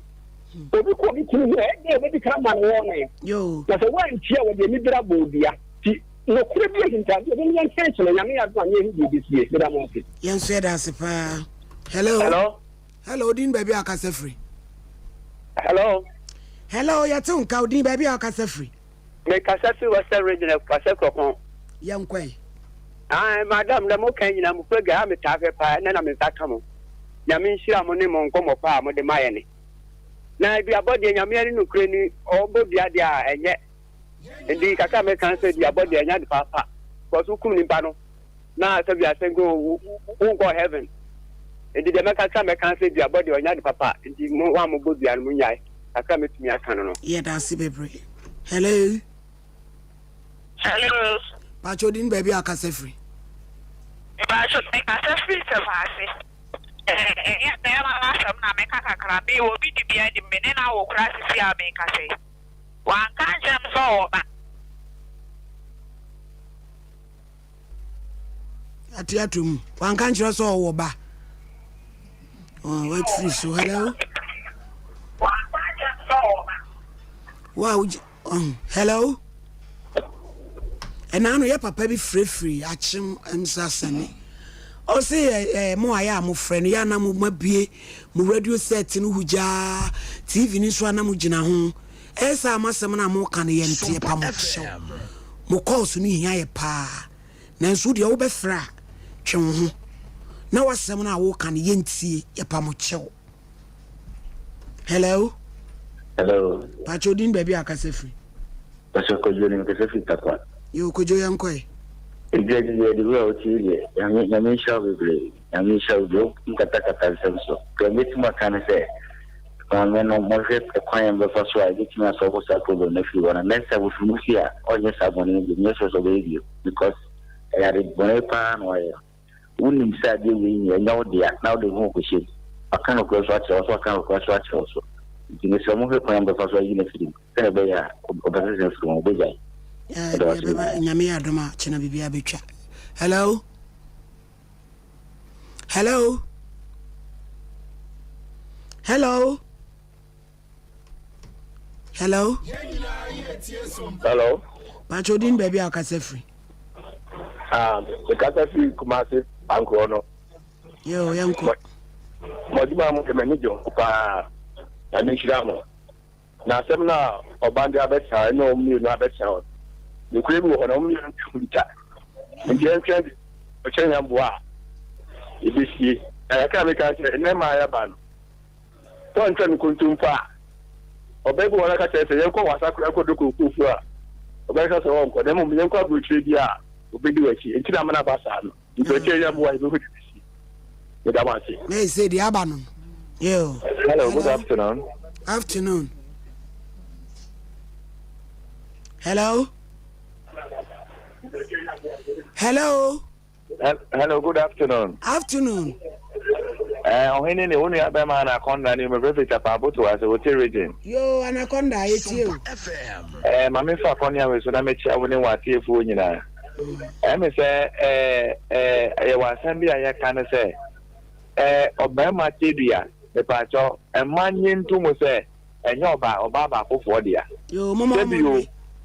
obi ko bi tinu e be ka man wo ne yo na so wa ntia wo de mi bra bo bia ti no kura bi etinka de ni yan chene nyame ya aduma ye hi bi sie bra mo ke yen so da se pa. Hello din baby akasefri hello ya tun ka din baby akasefri me kasefri was the regional kasefro yankwai madam na mo kan nyina mo pega me tafe pa na me taka mo nyame nhira mo ne mo nkomo pa mo de maye ne na bi abode nyame ni nukre ni obo bia dia enye ndi kaka me kan se bi abode enya de papa ko su kum ni pa no na se bi asengo go heaven ndi de me kan se bi abode enya de papa ndi mo wa mo bo bia no nyai kaka me tumi aka no yeah that's bebre. Hello Pachodin baby akasefri ba so me kasefri se fase ya te ma asam na me kakakra be obi di bia di me na wo kra sisi a me kase wan kan jam so ba atiatum wan kan jiro so wo ba wait free so hello wow hello enano ya papa bi free achim emsasane o say mo aya mo friend ya na mo mabie mo radio set no huja tv ni so na mo gina ho esa amasem na mo kan ye ntie pa mo show mo calls ni hia ye pa na nso de wo be fra twe ho na wasem na wo kan ye ntie ye pa mo chew. Hello Pachodin baby akasefri Pasoko joni kasefri takwa yo kojo yankoi ejeje de wo tiye yami shawo bebre yami shawo do nkata semso ko metima kan se when no more a client before so I get me as almost a problem if you want to next I was from here or yes I want to be of radio because I had a pan or wouldn't say you know now the home with you. I can't of course watch also kind of cross watch also. You some of the client before so you next thing. Can I be a opposition from Obey? Nyame adoma chena bibia betwa. Hello. Hello. Hello. Hello. Hello. Pachodin baby akase free. The Katafi Kumasi Ankono. Yo, yanko. Mojima mo manager pa Anishiramo. Na semna obande abecha no mi no abecha. The crib wo no mi ntuta. Nti entwe o chenya mboa. Ibisi. Aka me ka se na ma ya ba no. To ntwe nkuntumfa. Obegu wona ka se yenko wasakura ko dokufu a. Obegu se wonko dem mo yenko abuchi bia. Obedi wachi enti na mana basa no nti chenya mboa ibe hudisi. May say the Abanon. Yo. Hello, good afternoon. Afternoon. Hello. Hello. Hello, good afternoon. Afternoon. Ohene ne wonu abema anaconda ni me prefect apaboto as a hotel region. Yo, anaconda you. Mama fa konya we so na me chia woni wate efu nyina. Me say wasan bi aya kan say obama tedua me pacho emanye ntumo se enye oba ba fofo dia yo mama mo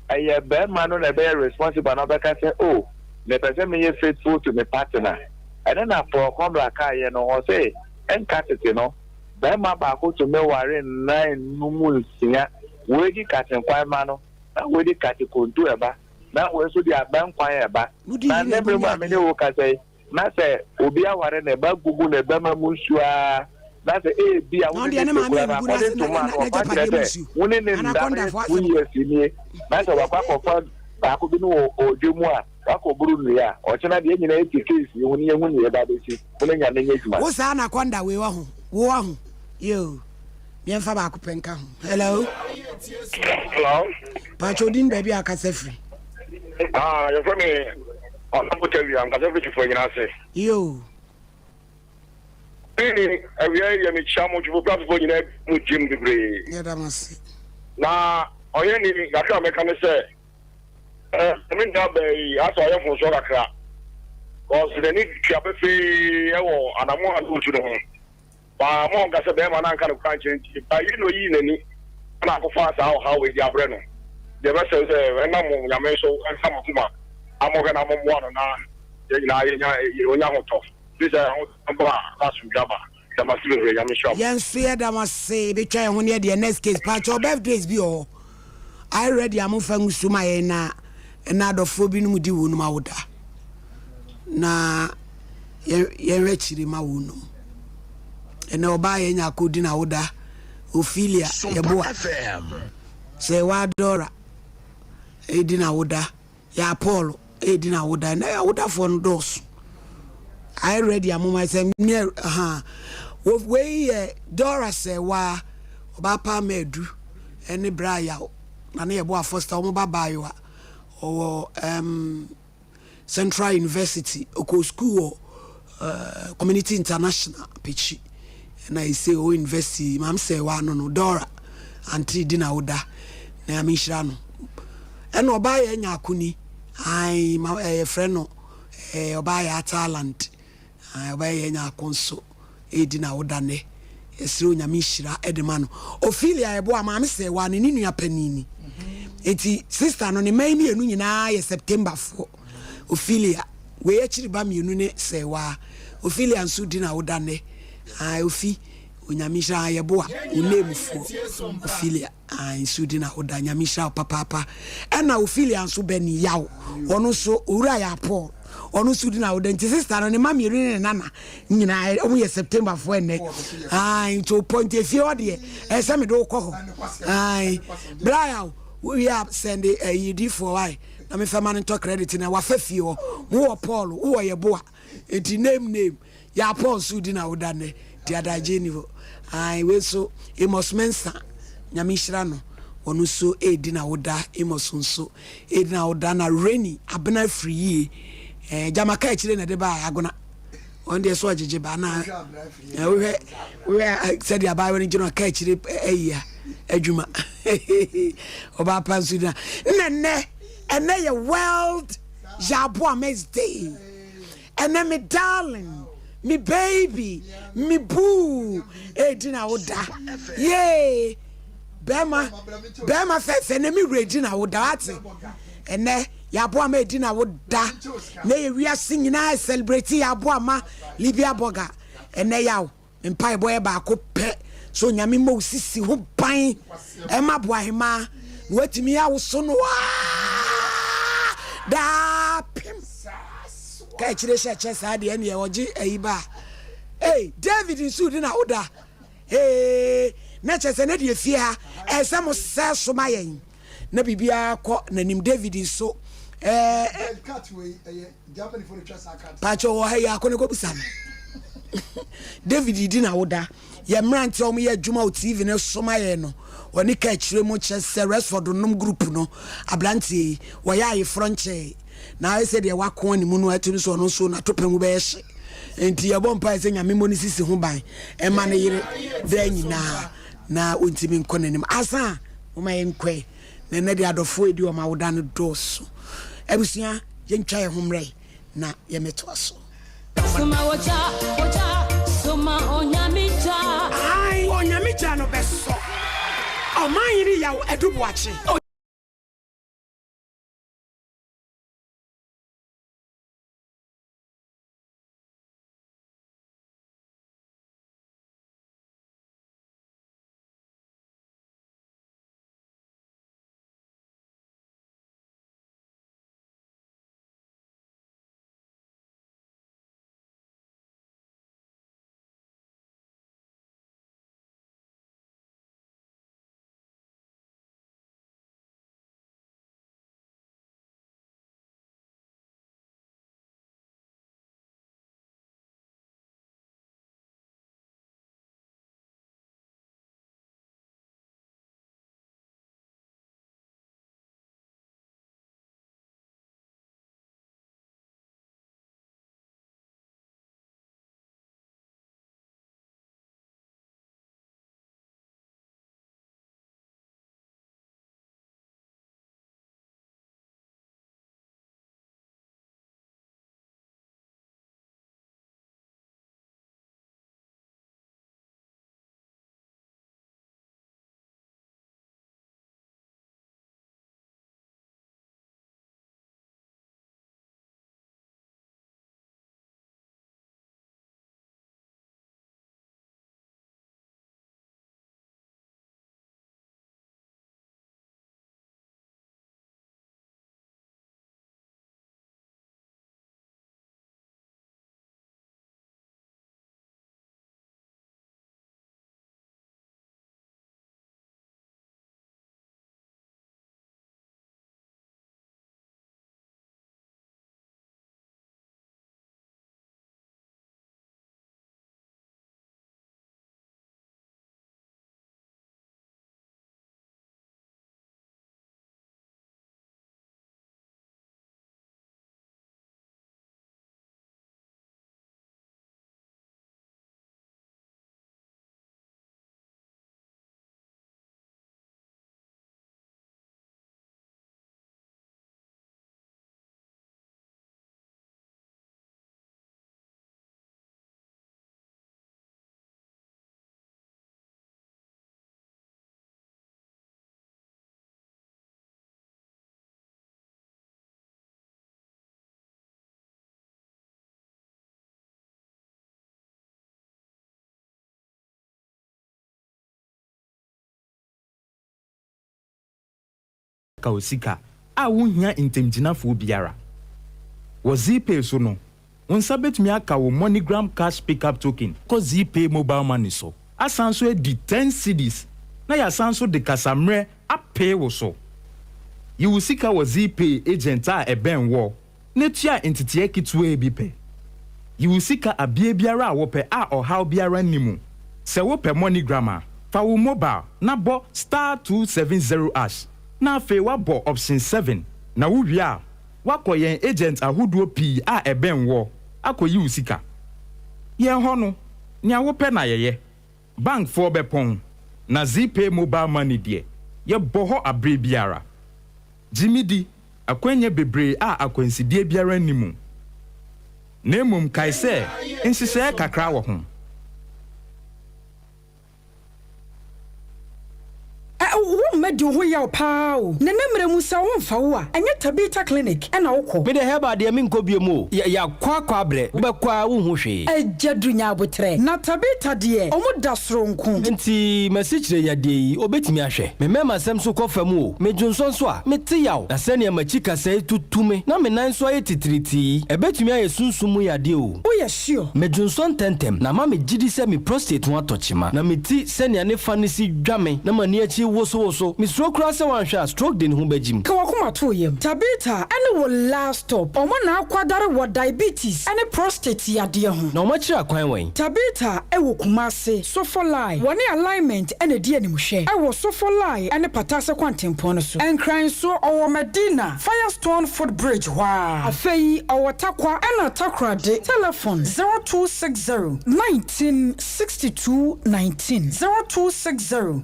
aye be ma no na be responsible na be ka say oh me person me faithful to my partner and then for come back aye no o say enkatete no be ma ba ko to me ware nine numu nsia we di katen kwan ma no na we di kate kontu eba na we so di aban kwan eba na never ma me wo ka say na say obi aware na ba gugu na ba mamusua na say bi a woni na according to man o ba tede woni ne nda we yes ni na say wa kwa fa ba ko bi no odwemu a wa ko buru nu ya o chena de nyina eti case woni ehun ne ba be si woni nya ne nyejuma wo sa anaconda we wa ho yo bien fa ba ko penka ho hello Pachodin baby akase free you for me I'm going to tell you, I'm going to tell you. Yo. Every year, I'm chairman to the people in Jim degree. Yeah, that must. Now, I ain't got to make a say. I mean, now, I saw you for Soraka. Because they need to have a fee, and I'm going to do them. But I'm going to say, I'm not going to change. But you know, you need to go fast how we are Brennan. The rest is a number of Yameso and some of them. I'm going to have one now. This is yes, I must say, be trying when you're the next case. Patch your birthdays be all. I read the Amufang Sumayena and not of Fobin Mudi Unmauda. Na ye rich Rimauno. And no buy any Akudina Oda, Ophelia, your boy. Say, what Dora? Edina Oda, ya Apollo. Edina Oda, and I would have phone doors. I read ya mama say near we Dora say wa obapa medu ene bra ya na na yebo afosta omo baba yo o Central University oko school Community International pichi na I say o university mam say wa no Dora anti dina oda na am hira no ene oba ya nya akuni ai ma friend no oba ya talent abaye nya konso edina wodane esiro nyame hira edema no Ophelia ebo ama me se wa ne nua panini eti sister no ne mai ni enu nyina ye September 4 Ophelia we achiri ba mienu ne se wa Ophelia nso dina wodane ofi onyame hira yebo a unemfo Ophelia nso dina wodane nyame hira papa ena Ophelia nso beni yawo ono so owura ya Paul onu sudi na odenti sister no ne mami ri nana nyina o ye September 4 ne to point e fie ode e se me do ko ho Brian we have send a yidi for why na me fama no to credit na wa fa fie wo Paul wo ye boa enti name ya pon su di na woda ne di adaje ni ho ai we so Amos Mensa nyame hira no onu so edi na woda Amos nso edi na woda na Rainy abena free jamaka chire na de ba agona on dey so agege ba na we said ya ba we njino ka chire eya adwuma oba pansu na nne ye world Jabo Ames Day. And then me darling, me baby, me boo, Edina Oda. Yay, Bema first, and me Regina Oda. And then Yabo Medina Oda. Nay, we are singing, I celebrate Yabo Ma, Libya Boga. And they yaw, and Pie Boy Bako pet. So Yamimo Sissy, who pine, Emma Boyma, what me out so no. Da pim catch the chest at the end of Aiba. Hey, David in Sudan Oda. Hey, Natchez and Eddie Fear, and some says so my aim. Nabibia caught name David is so. Pacho, hey, I couldn't go some. David didn't order. Your man told me a Juma TV no so my eno. When he catch remote rest for the group no a blanty why are French now I said they walk on the moon to so no so na topem besh and your bompa saying a memonisisi home by and money then na untimin conem asa my enquay then they are the food you are my wodan doors everything young child home ray na yemetwaso Soma onyamija ai onyamija no beso o man yiri yawo edubuache Kaosika a wohia intemgyinafo biara wo ZPay so no wonsa betumi aka wo MoneyGram cash pickup token ko ZPay mobile money so asanso edi 10 cedis na ya sanso de kasamre apay wo so you sika wo ZPay agent a eben wo netua entity ekitwe bi pe yiwusika abie biara a wope a ohaw biara nimu se wope MoneyGram fa wo mobile na bo *270# na afe wabo option 7 na wo wi a wakoyen agent ahoduo pi a eben wo akoyi usika ye ho no nia wope na yeye bank for bepon na ZPay mobile money de ye boho abre biara jimidi akwenye bebre a akwansidie biara nimu nemum kaise nsise kakra wo ho wo medi ho yaw paa na nemre mu sa wo mfa wo a enye Tabita clinic na wokɔ me de heba de me nkɔ mu ya kwa abre wo bekwa wo hu hwe ajadunya abotre na Tabita de omo da soronko nti masikyire ya de yi obetimi ahwɛ me mema sem so kɔ fam o me dwonso so a me te yaw na sɛ ne machi kasa tutume na me nan so aye titiriti ebetimi aye sunsumu ya de o wo ya sure me dwonso tentem na ma me gidi sɛ me prostate ho atɔkyima na me ti sɛ ne fa ne si dwame na mani achi woso mi stroke kura wan hwa stroke den ho bagim ka wakoma to yem Tabita ene wo last stop omo na akwadare wo diabetes ene prostate yade ho na omo kira kwan wen Tabita e wo kumase sofolai woni alignment ene di animhwe e wo sofolai ene patase kwantempon no so enkran so owo Medina Firestone Footbridge hwa afei owo takwa ena takrade telephone 0260 1962 19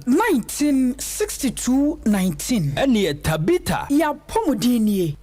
0260 1962-19. Eni Tabita. Ya pomudini.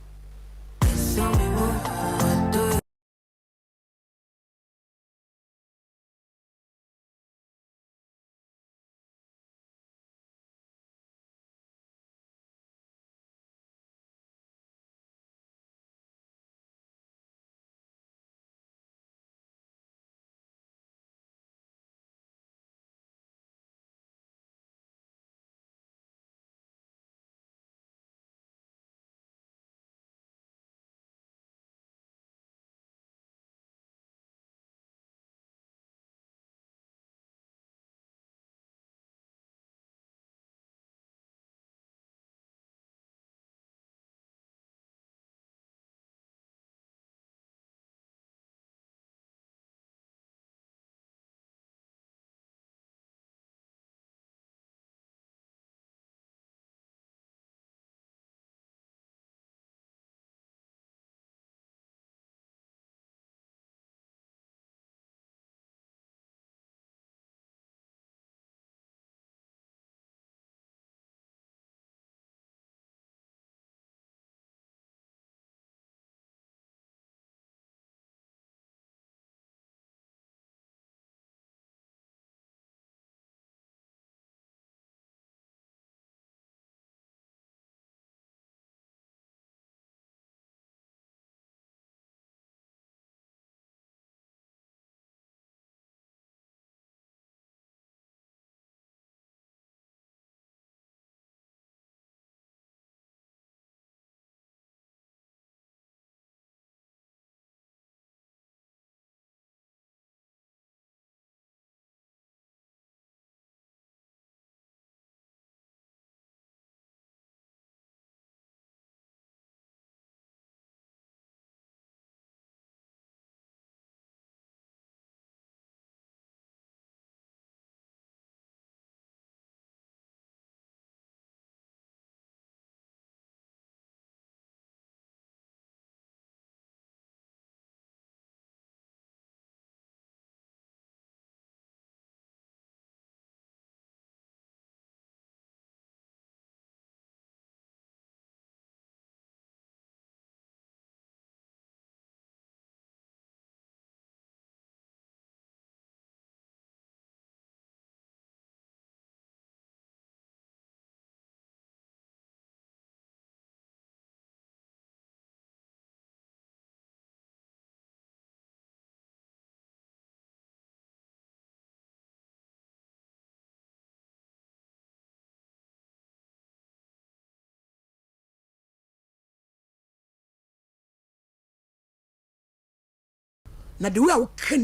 na de we a woka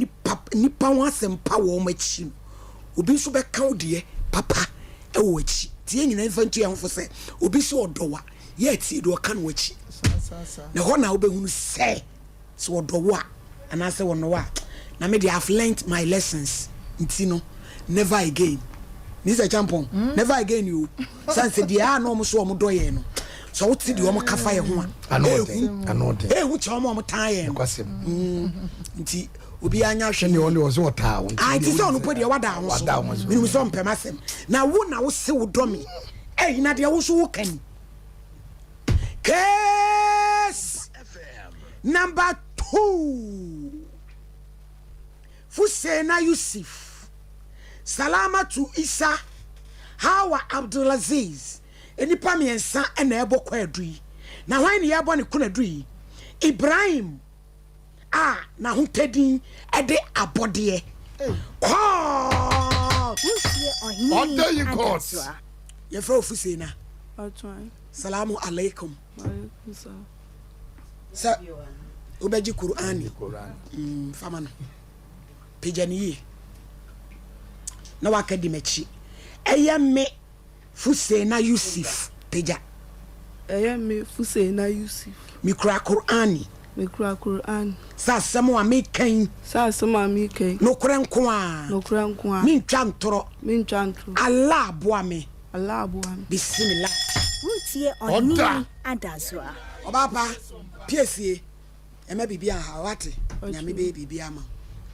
nipa ho asempa wo machi obi so be ka de papa e wo achi tie nyina infantu ya mfo se obi so odowa ye ti do ka no achi na ho na wo be hunu se so odowa and I say one no na me they have learned my lessons ntino never again this a champion never again you sense the are no so mo do ye no so what see the omo kafa ye ho I know that eh wu cha omo tan ye nti obi anya hwe ne only was what I ti say onu podi e wada ho so minimum so mpem asem na wo na wo se wo do me eh na de wo so wo kan case number 2 Fusena Yusuf Salama to Isa Hawa Abdulaziz enipa miensa ena ebo kwa adui na hwan ne yebo ne kuna adui Ibrahim na huntedin ede abode under you course ye fro Fusena Salamu alaikum sa ubeji Qur'ani fama no pejani na wakadi mechi eyame Fusena Yusuf peja eyame Fusena Yusuf mikra Qur'ani sa samo amekan no krenko a min twantro Allah aboa me bismillah Wutie oni adazwa obapa piesie ema bibia ha wate nyame be bibia ma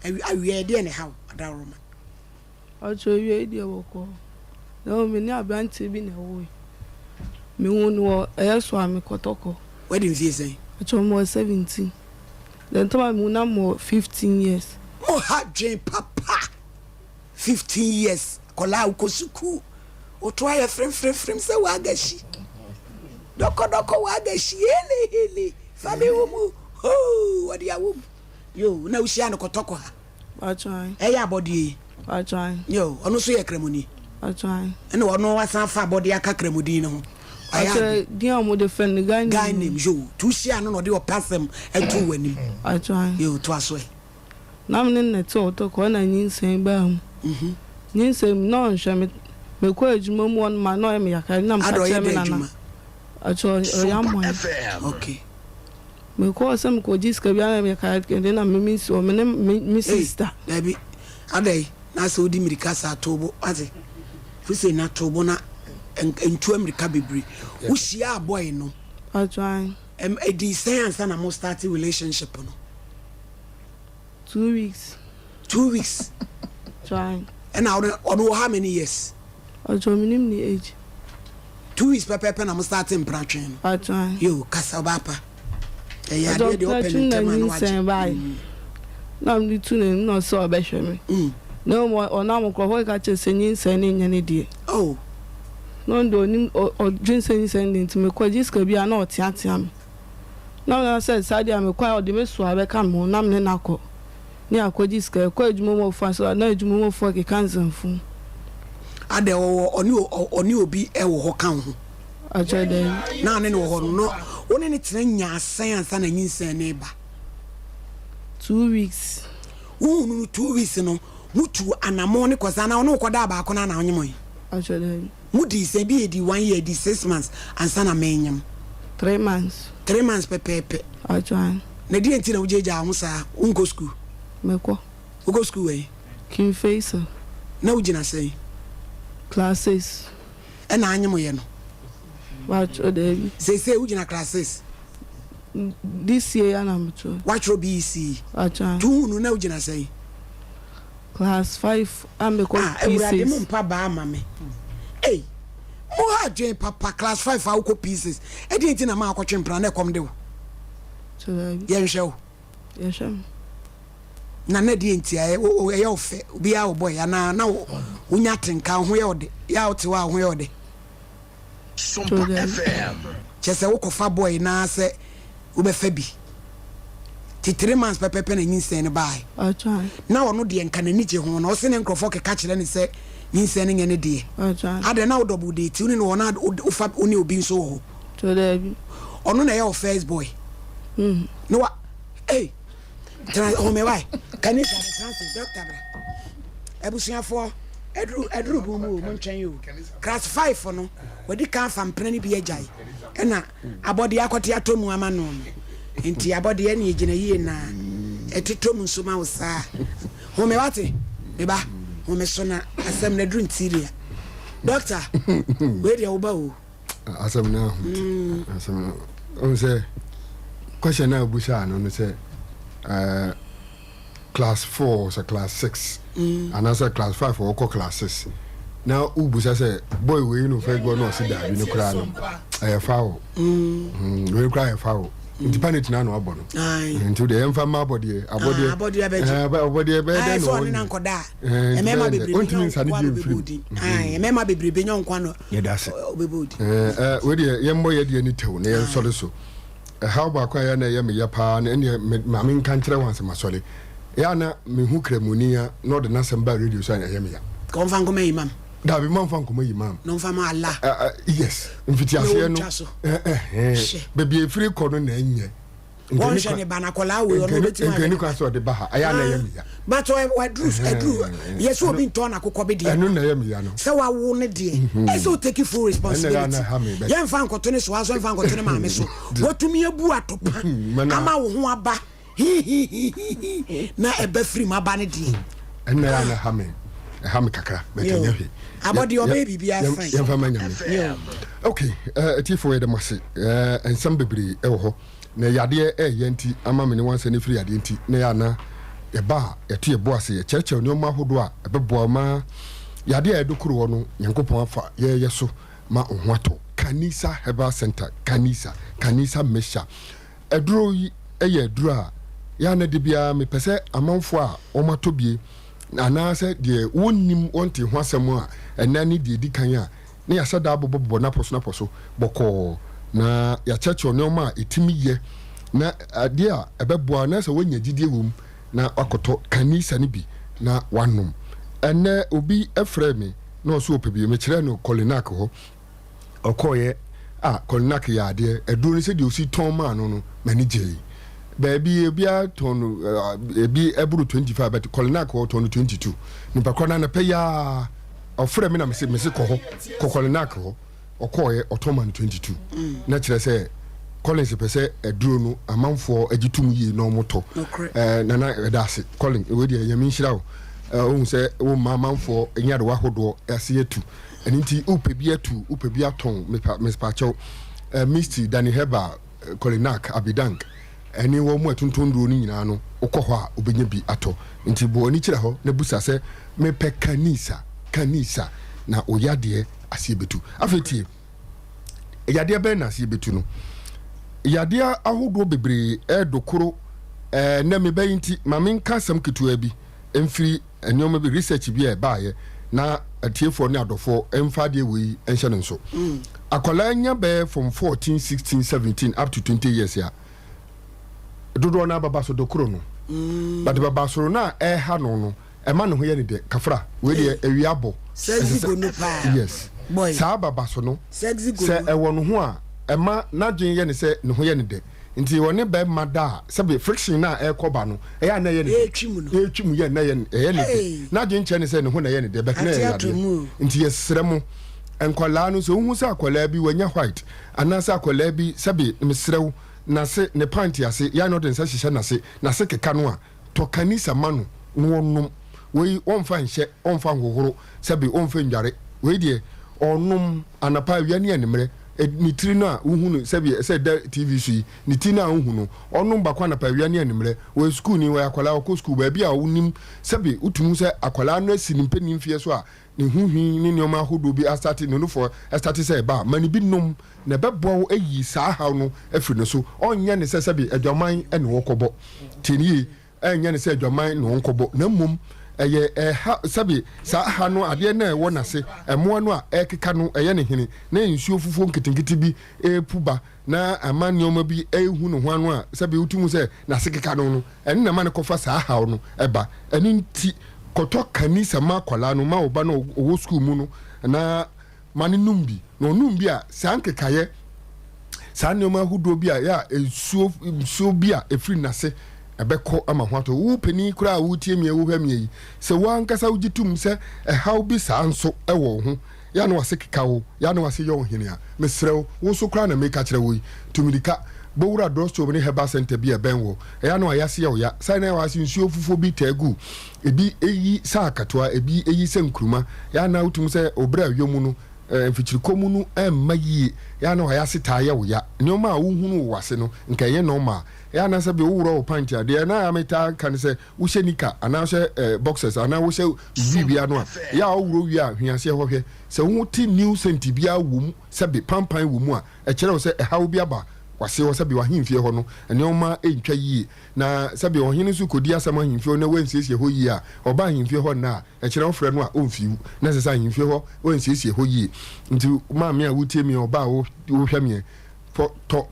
awie de ne ha adaroma ojo wie de woko na me ni abante bi na wo me wonu eyeso ame kotoko wedding season ojo mo 17 then to me na mo 15 years oh hadje papa 15 years kola ukosuku otwa ya frem se wagashi doko wagashi hele fabe womu oh wadi ya womu yo na ushia no kotoko ha atwan eya body atwan yo ono so ye kremoni atwan ene ono wasan fa body aka kremodi no aya dia mo de fen guy name yo tu shia no de opasem etu wanim atwan yo to aso e na me ne to ko na nyinsen ba hu nyinsen no nhwe me ko adwuma mu on ma no e me yakari na mpa me na acho yammo okay me ko sam ko jiska bia me yakari de na me so me sister dabi adai na so di mirika sa tobo ate Fusena tobo na entu amerika bebri wo shia boy no atwan di science na mo start relationship no 2 weeks trying and now on how many years ajo minim ni age 2 weeks pepe na mo start impratwen atwan yo kasabapa ya de open tema no waje na mdi tune no so obehwe me no mo ona mo kro ka che senyin sene nyane die oh no ndo ni o dream senyin sene ntime kwa jiska bia na otiatia me na say sadia me kwa odi me so abeka me na me na ko ni akwaji ska kwa adwuma mo fa so na adwuma mo fo ke kanzanfu ade oni obi e wo ho kan ho ajo de na ne wo ho no oni ne tena nya asan ansa na nyinsan ne ba 2 weeks no 2 weeks no mutu anamo ne kosa na ono koda ba ko na na onyemo yi ajo de mudi se bi edi 1 year di 6 months ansa na menyam 3 months pepe ajo na di enti na ujeja ho sa unko school meko ugo school we kin face na ujina say classes na anyemo ye no watch ode say ujina classes this year na mcho watch ro BC acha tu nu na ujina say class 5 ameko pieces mo mpa ba ama me eh mo ha dwen papa class 5 a uko pieces e di enti na ma akotwe mpra na ekom de wo so ye nhwe wo na di enti e ye ofe obi a wo boy na unya tenka ho ye ode ya ote wa ho ye ode Sompa FM chese wo kofa boy na se wo be fa bi ti 3 months pepe na nyinsen ne bai acha na wono de nka na nije ho na o se ne nkrofo keka kire ne se nyinsen ne nyane de acha ade na wo double date uni no na ufa uni obi nso ho to de ono na ye first boy no wa eh try o me why can you translate doctor bra ebusuafo edru bu mu mo ntwen yo class 5 no wadi kan fa mpene bi agai ena abode akote atomu ama no nti abode ye ne gina yie na etitom nsoma wo saa ho me wate me ba ho me so na asem na dru ntiria doctor we dey oba o asem na on say question na busha no say class 4 so class 6 and as class 5 or class 6 now ubusa say boy we no first go no see that no kra no foul we cry foul independent na no abono into the enfama body abodi be dey no so na nkoda emema bebre ontimi nsane bi mfiri emema bebre be nyonkwa no ye dase obebodi we dey yembo ye dey ni tew na ye sole so how ba kwa ya na ye me ya pa na ne ma me nkan kire wanse masole ya na me hu kremonia no de na samba radio so na ye me ya konfa ngoma imam da bi man fan kuma imam no fa ma Allah yes mfiti ase no baby efiri kono na enye won hwe ne banakola we ono beti ma nkeni kwa so de baha aya na ye me ya but we drew yes we bin turn akokọ be de enu na ye me ya no se wa wo ne de so take full responsibility ye mfa nkoto ne so aso mfa nkoto ne ma me so wotumi ebu atopa ama wo ho aba na ebe free ma ba ne de enu ya na hame kakra betanya hwe abodi o baby bia fine ye mfa manya me okay tifo we de mase ensam bebiri e wo ho na yade yenti ama me ne wanse ne free yade enti na ya na ye ba ye to ye bo ase ye cheche oni ma hodo a ebebo ma yade edukuru wo no yankopon afa ye so ma ohwato kanisa herbal center kanisa mesha eduro yi eye eduro a ya na de bia me pese amanfo a o matobie anase de wonnim wonte ho asem a enani de di kan a na ya sada bobo na poso boko na ya cheche onoma etimi ye na ade a ebeboa na se wonya gidie wom na akoto kanisa ni bi na wanom ene obi efre me na so opebie me kire no kolinak ho okoye kolinak ya ade eduro ni se de osi ton ma no mani je baby ebia ton ebi eburu 25 but kolinak ho ton 22 nipa kona na pay ya ofre me na me se ko kolinak ho okoye otoman 22 na kire se Collins pese eduro no amanfo agitum yi no moto na edase Collins we de yami nhira o se o mamanfo enya de wahodo ase etu enti upebia ton me spacho Misty Danny Heba Kolinak Abidank eni wo mu atuntunduro ni nyina no ukọ a obenya bi ato enti bo oni kire ho na busa se me pe kanisa na oyade ase betu afeti yade be na ase betu no yade ahodo bebre edokoro na me bayinti ma men kasam ketua bi emfiri enyoma bi research bi e baaye na atiefo ne adofo emfa de we enhye ne nso akola nya be from 14 16 17 up to 20 years ya dodo na baba so dokoro no but baba so na ha no ema ne ho ye ne de kafra we de awiabo yes boy sa baba so no se ewo no ho a ema na dwen ye ne se ne ho ye ne de nti woni be mada sabe friction na ekoba no ya na ye ne etwimu ye na ye ne na dwen che ne se ne ho na ye ne de bet na ye nti yesremu enkola no so hu se akola bi wanya white anasa akola bi sabe mesrew na se ne panty ase ya no den se hihye na se keka no a to kanisa manu wonum we onfa nhye onfa hohoro sabe onfa ndware we de onum anapa wiane anemre ni tiri na uhunu se da TV shi ni tiri na uhunu onum bakwa na pa wiane anemre we school ni we akwala ko school ba bia unim sabe utumu se akwala no asi ni mpani mfie so a ni huhwi ni nyoma hodo bi astarte no for astarte se ba mani bi nom na bebo ayi saa ha no afiri no so onye ne se sabe adwaman ene wokobo tini enye ne se adwaman no wokobo na mum eye sabe saa ha no ade na ewo na se emo no a ekeka no eye ne hene na nsuo fufuo nkitinkiti bi epuba na amanyoma bi ehu no ho anu a sabe utumu se na sekeka no ene na ma ne kofa saa ha no eba eni nti koto kanisa ma kwala no ma oba no owo school mu no na mane numbi no numbi a sankekaye saa nyoma hudo bi a ya nsuo bi a efiri nase ebeko ama hwato wo pani kura wo tie me wo hwamie yi se wo ankasa wo gitum se how bi sa nso ewo ho ya no wase keka wo ya no wase yo hene a mesrew wo so kura na meka kire wo yi tumidika bowura drugstore ne herbal center bi ebenwo eya no ayase ya oya sai na wase nsuo fufo bi tagu ebi eyi sa akatoa ebi eyi se nkruma ya na utum se obra ayomu no mfichiri komu no emma yi ya na ayase taaye oya nyoma a wohunu wase no nka ye normal ya na se be wuro panti ade na ya meta kan se wo shenika ana se boxers ana wo se bibia no ya wuro wi a hwiase hohwe se wo ti new cent bia wom se be pampan wom a e kire wo se hawo bia ba wase wo sabi wa himfie ho no enyoma entwa yi na sabi wo hinu su kodi asama himfie no wansiesie ho yi a oba himfie ho na e kire wo frɛ no a onfiu na se sa himfie ho wansiesie ho yi nti maame a wutie mi oba wo hwɛ me to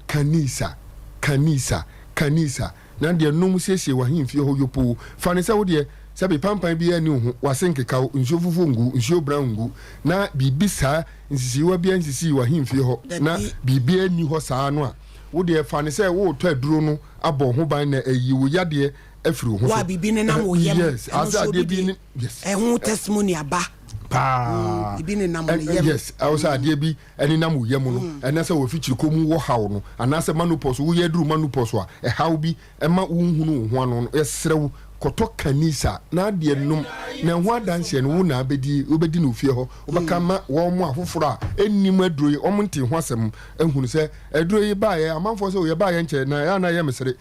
kanisa na de nom siesie wa himfie ho yopo fa ne se wo de sabi pampan bi ani ho wasenkeka nsuo fufu ngu nsuo brown ngu na bibisa nsisiwa bia nsisi wa himfie ho na bibia ni ho saa no a wo de fa ne se wo to aduro no abɔ ho ban na ayi wo yade afiri ho wa bibi ne nam wo yem yes asade bi ni yes ho testimony aba pa bibi ne nam wo yem yes asade bi ani nam wo yem no ɛna sɛ wo fikyiri komu wo haw no anase manopause wo yaduru manopause a haw bi ɛma wo hunu ho ano no ɛsrew koto kanisa na de num na ho adanse no wo na obedi no fie ho obaka ma wo mo afoforo a ennim aduro o mo nte ho asem ehunu se aduro yi ba ye amanfo se o ye ba ye nche na ya na ye mesere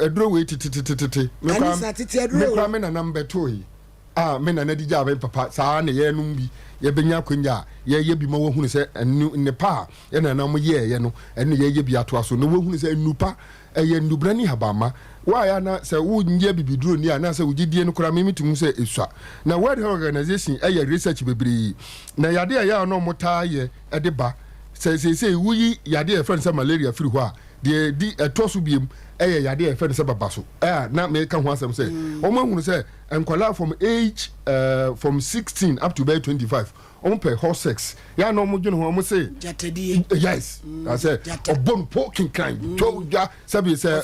aduro we tititititi me kwa me na nambeto yi me na digya ba papa saa na ye num bi ye benya kwanya ye bi ma wo hunu se enu ne pa ye na na mo ye no enu ye bi ato aso no wo hunu se enupa ye ndubrani habama wa ya na se wo nje bibiduro ni ana se wugidie no kora memitum se esua na World Health Organization research bebre na yade ya no mota ye de ba se wuyi yade friend se malaria free ho a de di etoso biem yade friend se babaso na me ka ho asem se o ma hunu se enkwala from age from 16 up to about 25 on per horse sex ya no mo dwene ho mo say jatadie yes I say obon poking kind to ja sabi say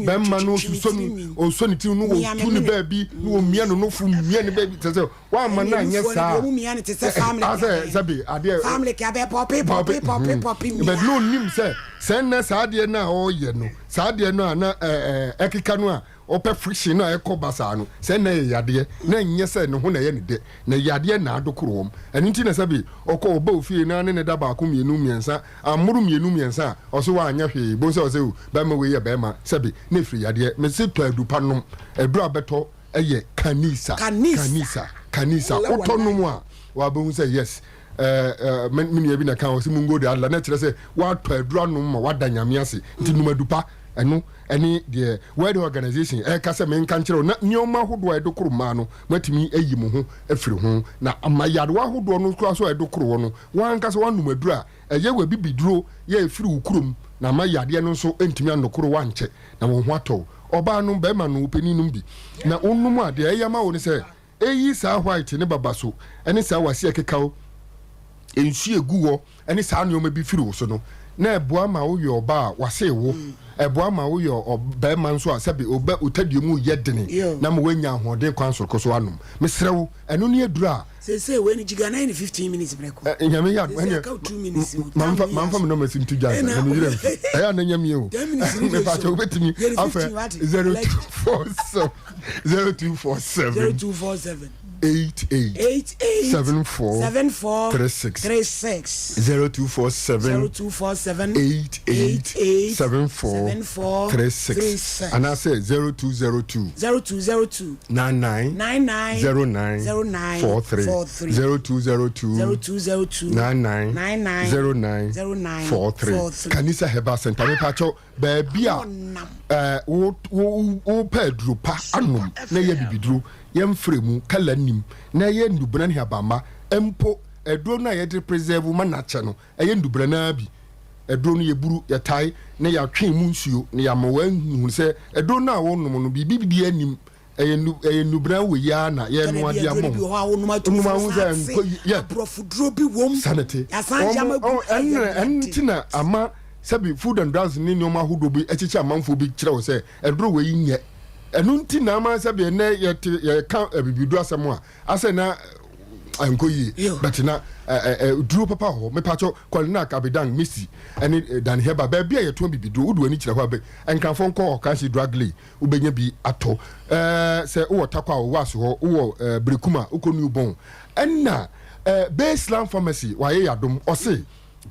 bem manu sonu o sonu ti no tu ne baby no mia no fu mia ne baby say wa ma na anya sa o mia ne te say family I say sabi ade family ka be popi but no nim say na sa ade na o ye no sa ade no na ekika no a ope friction na ekobasa no se na yade na nye se ne ho na ye ne de na yade na adokoro eni nti na sabi okọ oba ofie na ne da ba ko mienu miensa amuru mienu miensa oso wa anya hwe bo se o se ba ma we ye ba ma sabi na firi yade me se to adupa no aduru abeto eye kanisa oto no mu a wa bo se yes mini ebi na kan o se mungo de alla na kire se wa to aduru no ma wa da nyame ase nti numa adupa eno any the World Organization kasa men kan kire na nyoma hodo edokoro ma no matimi ayi mu ho afiri ho na amayade wa hodo no kura so edokoro no wan kasa wan numadura eye wa bibiduro ye afiri ukurum na amayade no so entimi anokoro wanche na wo ho ato oba no be ma no peni num bi na onum ade eyama wo ne se eyi sa white ne babaso ene sa wase ekekawo ensu eguwo ene sa nyoma bi firi wo so no na eboa ma wo yo ba wase wo eboa ma wo yo ba man so asabe oba utadiemu yedene na mo wanya hoden kwan so koso anum mesrewo eno ne adura say we ni jiga 15 minutes breko nyame ya enya 2 minutes manfa me no masin tuja na me yire eya na nyame o me pa cho betimi afa 0247 0247 and I say 0202 990943 kanisa heba center me pacho baabia wo pedro pa anum na ye bibiduro yemfremu kala nim na ye ndubra ne abama empo eduro na ye de preserve ma na che no ye ndubra na bi eduro no ye buru ye tai na ya twen mu nsuo na ya mawa hu se eduro na wo num no bibi anim eye ndubra wo ya na ye no ade amom numa hu se ye profuduro bi wom sanity asanja magu entina ama sabi food and drugs ni nyoma hodo bi echicha manfo bi kire wo se eduro we nye enu nti na ama sabi na ye ka bibidu asemo a ase na anko yi but na duro papa ho me pacho kwalina kabidan missy ene dan heba ba bia ye to bibidu udu ani kire ho ba enkanfo nko okashi dragley ubenya bi ato se wo takwa wo aso ho wo brekuma ukonu bon enna baseline pharmacy wa ye yadom ose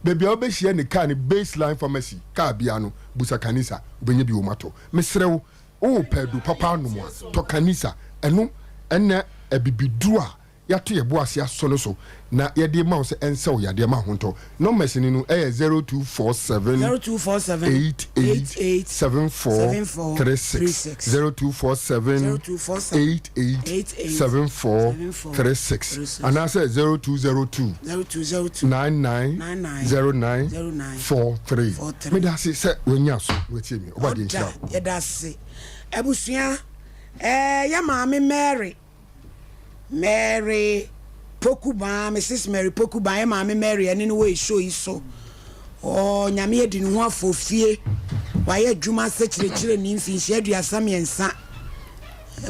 baby obehia ne ka ne baseline pharmacy ka bia no busa kanisa ubenya bi wo mato mesrew o pedu papa no mo to kanisa eno enne ebibidu a yato ye boase aso no so na ye de ma wo se ense wo ya de ma honto no mesini no 0247 887436 and I say 0202 990943 me da se wonya so wetie mi obade ntia ye da se ebusua ya maame Mary Pokuba, Mrs. Mary Pokuba, Mammy Mary, and in a way show you so. Oh, Nyamia didn't want for fear. Why a Juma such the children in shed your Sammy and son.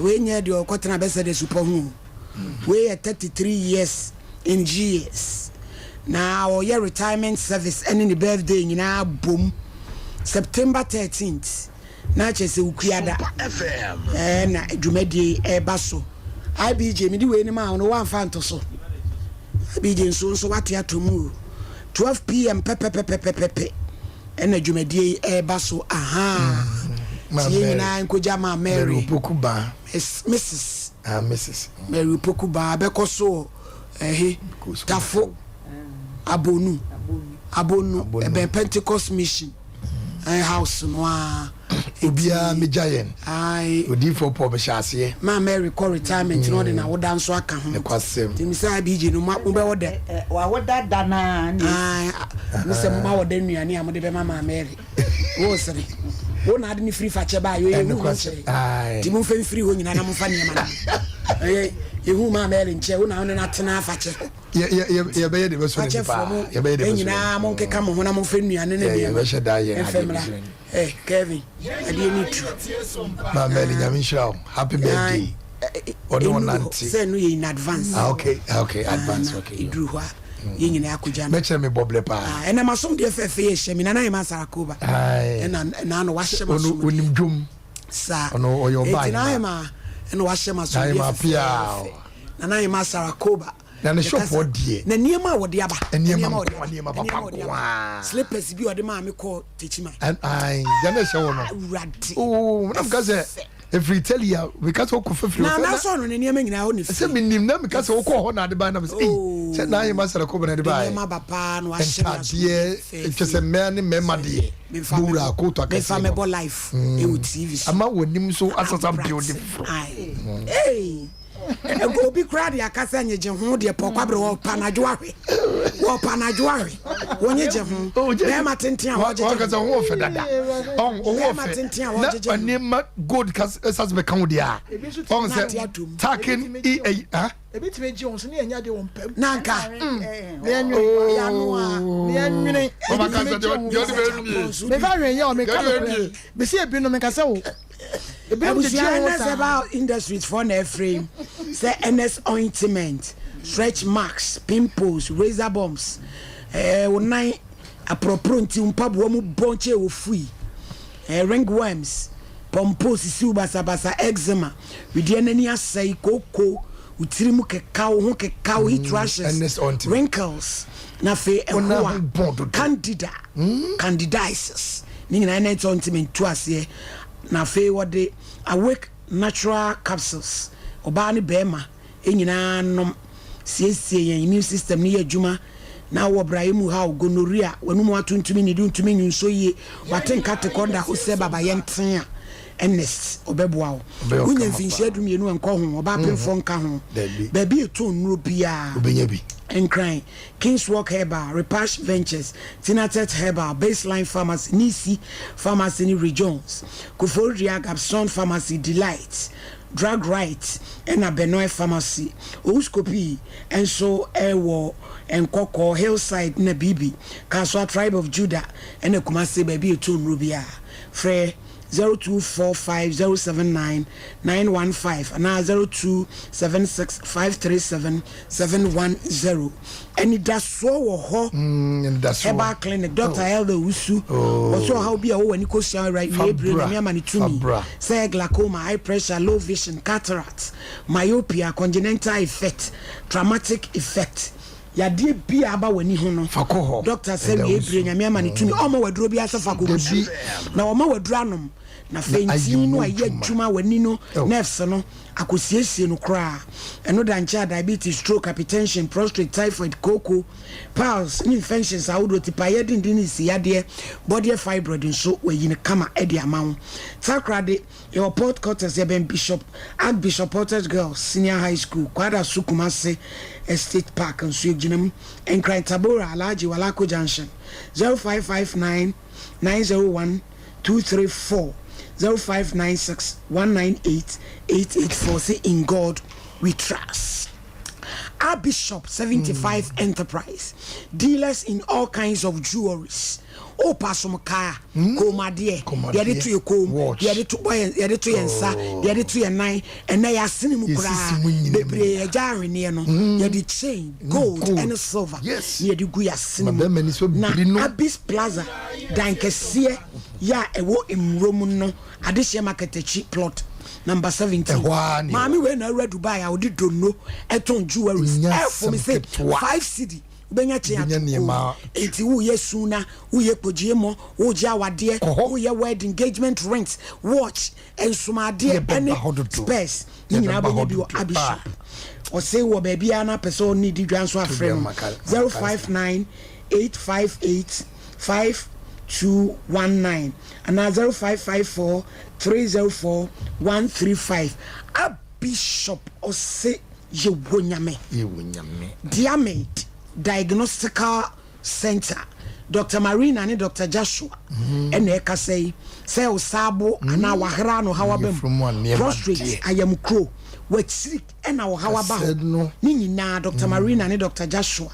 We near your cotton abessa de supermoon. We are 33 years in GS. Now, your retirement service ending the birthday in our boom September 13th. Natchez Ukiada FM and Jumedi Basso. IBJ me di we ni ma no wan fa nto so IBJ so what ya to move 12 p.m. pepe en adwumadie e ba so aha tie na nkoja ma Mary Pokuba Mrs. Mrs. Mary Pokuba be ko so tafo abonu e be Pentecost mission house no obia me giant ai odi for po be shase ma Mary call retirement no de na woda nso aka ho e kwasem timi sai bije no ma be woda wa woda dana ni ai me se ma woda nuane amode be ma Mary wo sere wo na ade ni free fache ba yo hu ai timi mfa free ho nyina na mfa ne ma hu ma Mary nche wo na na tena fache ye be ye de be so ni pa ye be ye de be so nyina mo nkeka mo ho na mo fa nuane ne ye be she da ye Kevin, I didn't need my Mary Nyamisha, happy birthday. Say no in advance. Okay, advance. Okay, you drew what? You know, I could jam. Make me boble pa. And I'm a some dear fair shame, and I must Arakoba. And I wash them on drum, sir. No, or your bike. And wash them as I am a pia. And I must Arakoba. Na the shop what dear. Na niema wo dia ba. Niema papa. Slippers bi o de ma me call teachima. And I jana show no. Oh, na mkaze if we tell you because we kofa na so no niema nyina ho ni. Se minim na mkaze wo ko ho na de ba na me say na ye masara ko na de ba. Niema papa no ahye de twese me ne me made. Bura ko to akase. Me fa me bo life e wo TV. Ama wonim so asasa beautiful. Hey. Go be crowd ya kasa nyeje ho de pokwabre wo panadwo ahwe wonye je ho be ma tenten a ho je kasa ho fe dada on ho fe tenten a ho je na anima gold kasas be kan de a on se taken ha ebitime ji on so ne anya de won pam nanka me anwe ya no a me anwe o ba kasa de be me va wen ya o me ka be se ebi no me kasa wo about industries for the frame. Say NS ointment, stretch marks, pimples, razor bumps. Unai apropronti umpabu mu bonche ofui. Ringworms, pomposi basa eczema. Widianani asai koko, utirimu kekao, heat rashes, wrinkles. Nafe candida, candidiasis. Nina NS ointment tuase. Na fe wode awake natural capsules oba ne bema enyina nom siesie yan immune system ne adwuma na wo braimu ha gonorrhea wanum atuntumi ne duntumi nyunso ye watenka te konda ho se baba yenten a ernest obeboa wo unya mfinhia adumienu enko ho oba pemfo nka ho baby eto nnuro bia obenya bi Encrying King's Walk Herbal, Repash Ventures, Tinatet Herbal, Baseline Pharmacy, Nisi Pharmacy in regions, Kuforia Gabson Pharmacy, Delight, Drug Right, and a Benoit Pharmacy, Uscopi, and so Airwar, and Coco, Hillside, Nabibi, Kaswa Tribe of Judah, and a Kumasi Baby Tun Rubia, Frey, 0245079915 and 0276537710 and it does so ho Eba clinic Dr. Elder Usu also how be a when you go right here say glaucoma, high pressure, low vision, cataracts, myopia, congenital effect, traumatic effect. Ya die bi aba wani ho no doctor say we ebire nyame amane tumi o ma waduro bi asafa kogusu na o ma waduro anom na fenti no aye adwuma wani no nerves no akosiesie no kra eno da ncha diabetes, stroke, hypertension, prostate, typhoid, coco, piles, infections awudo tipaye dindin isi yade body fibroid nso we kama edi amawo takrade your port quarters ben Bishop Archbishop Portage Girls Senior High School kwada Sukumase Estate Park and Suijinam and Cry Tabora Alaji Walako Junction 0559 901 234 0596 198 884. Say in God we trust. Our Bishop 75 Enterprise, dealers in all kinds of jewelries. O pasomka koma de de to your comb de to boy de to yensa de to your nine and na yasene mu kura bebre ajare ne no de chain gold and silver ye de gu yasene na Abyss Plaza dankese ya ewo imrom no adehye market achi plot number 17 mami we na Dubai I would don't know eton jewelries for me say 5 cedi benya che atiko enti wo yesuna wo yepojiemo wo jawade wo ye wedding engagement rings watch ensumade any space nyina bo bi Abishop o say wo ba bia na person need dwanso afrem 059 858 5219 and 0554 304 135 Abishop o say ye wonyame Diamond Diagnostical Center Dr. Marina and Dr. Joshua and eka say osabo ana wahra no hawabem prostrate ayam crow with sick and our hawaba ni nyina Dr. Marina and Dr. Joshua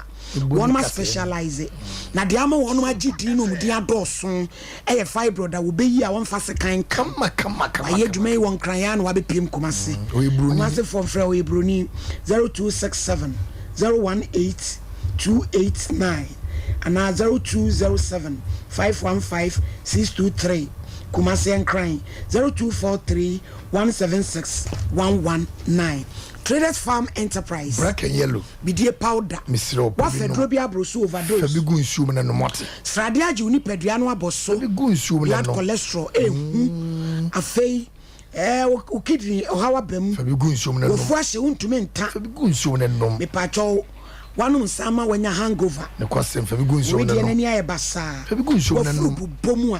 one must specialize na de ama one ma gidi no mu dia doson e fibroid da wo be yi a won fa se kan kama aye dwuma won kran ya no wa be piem komase komase from frɛ we broni 0267 018 289 and 0207 515 623 Kumasi and Crying 0243 176 119 Traders Farm Enterprise black and yellow bidie powder misro wa fedrobia brosu overdose fabi gu nsuo na no mote stradia ji uni pedua no aboso fabi gu nsuo na no cholesterol afei o kidney o hawa bem fabi gu nsuo na no wo fu ahye untumi nta fabi gu nsuo na no me pacho wanu sama wanya hangover ne kwasem fabi gu nsuo na no we de nani ayebasa fabi gu nsuo na no bomu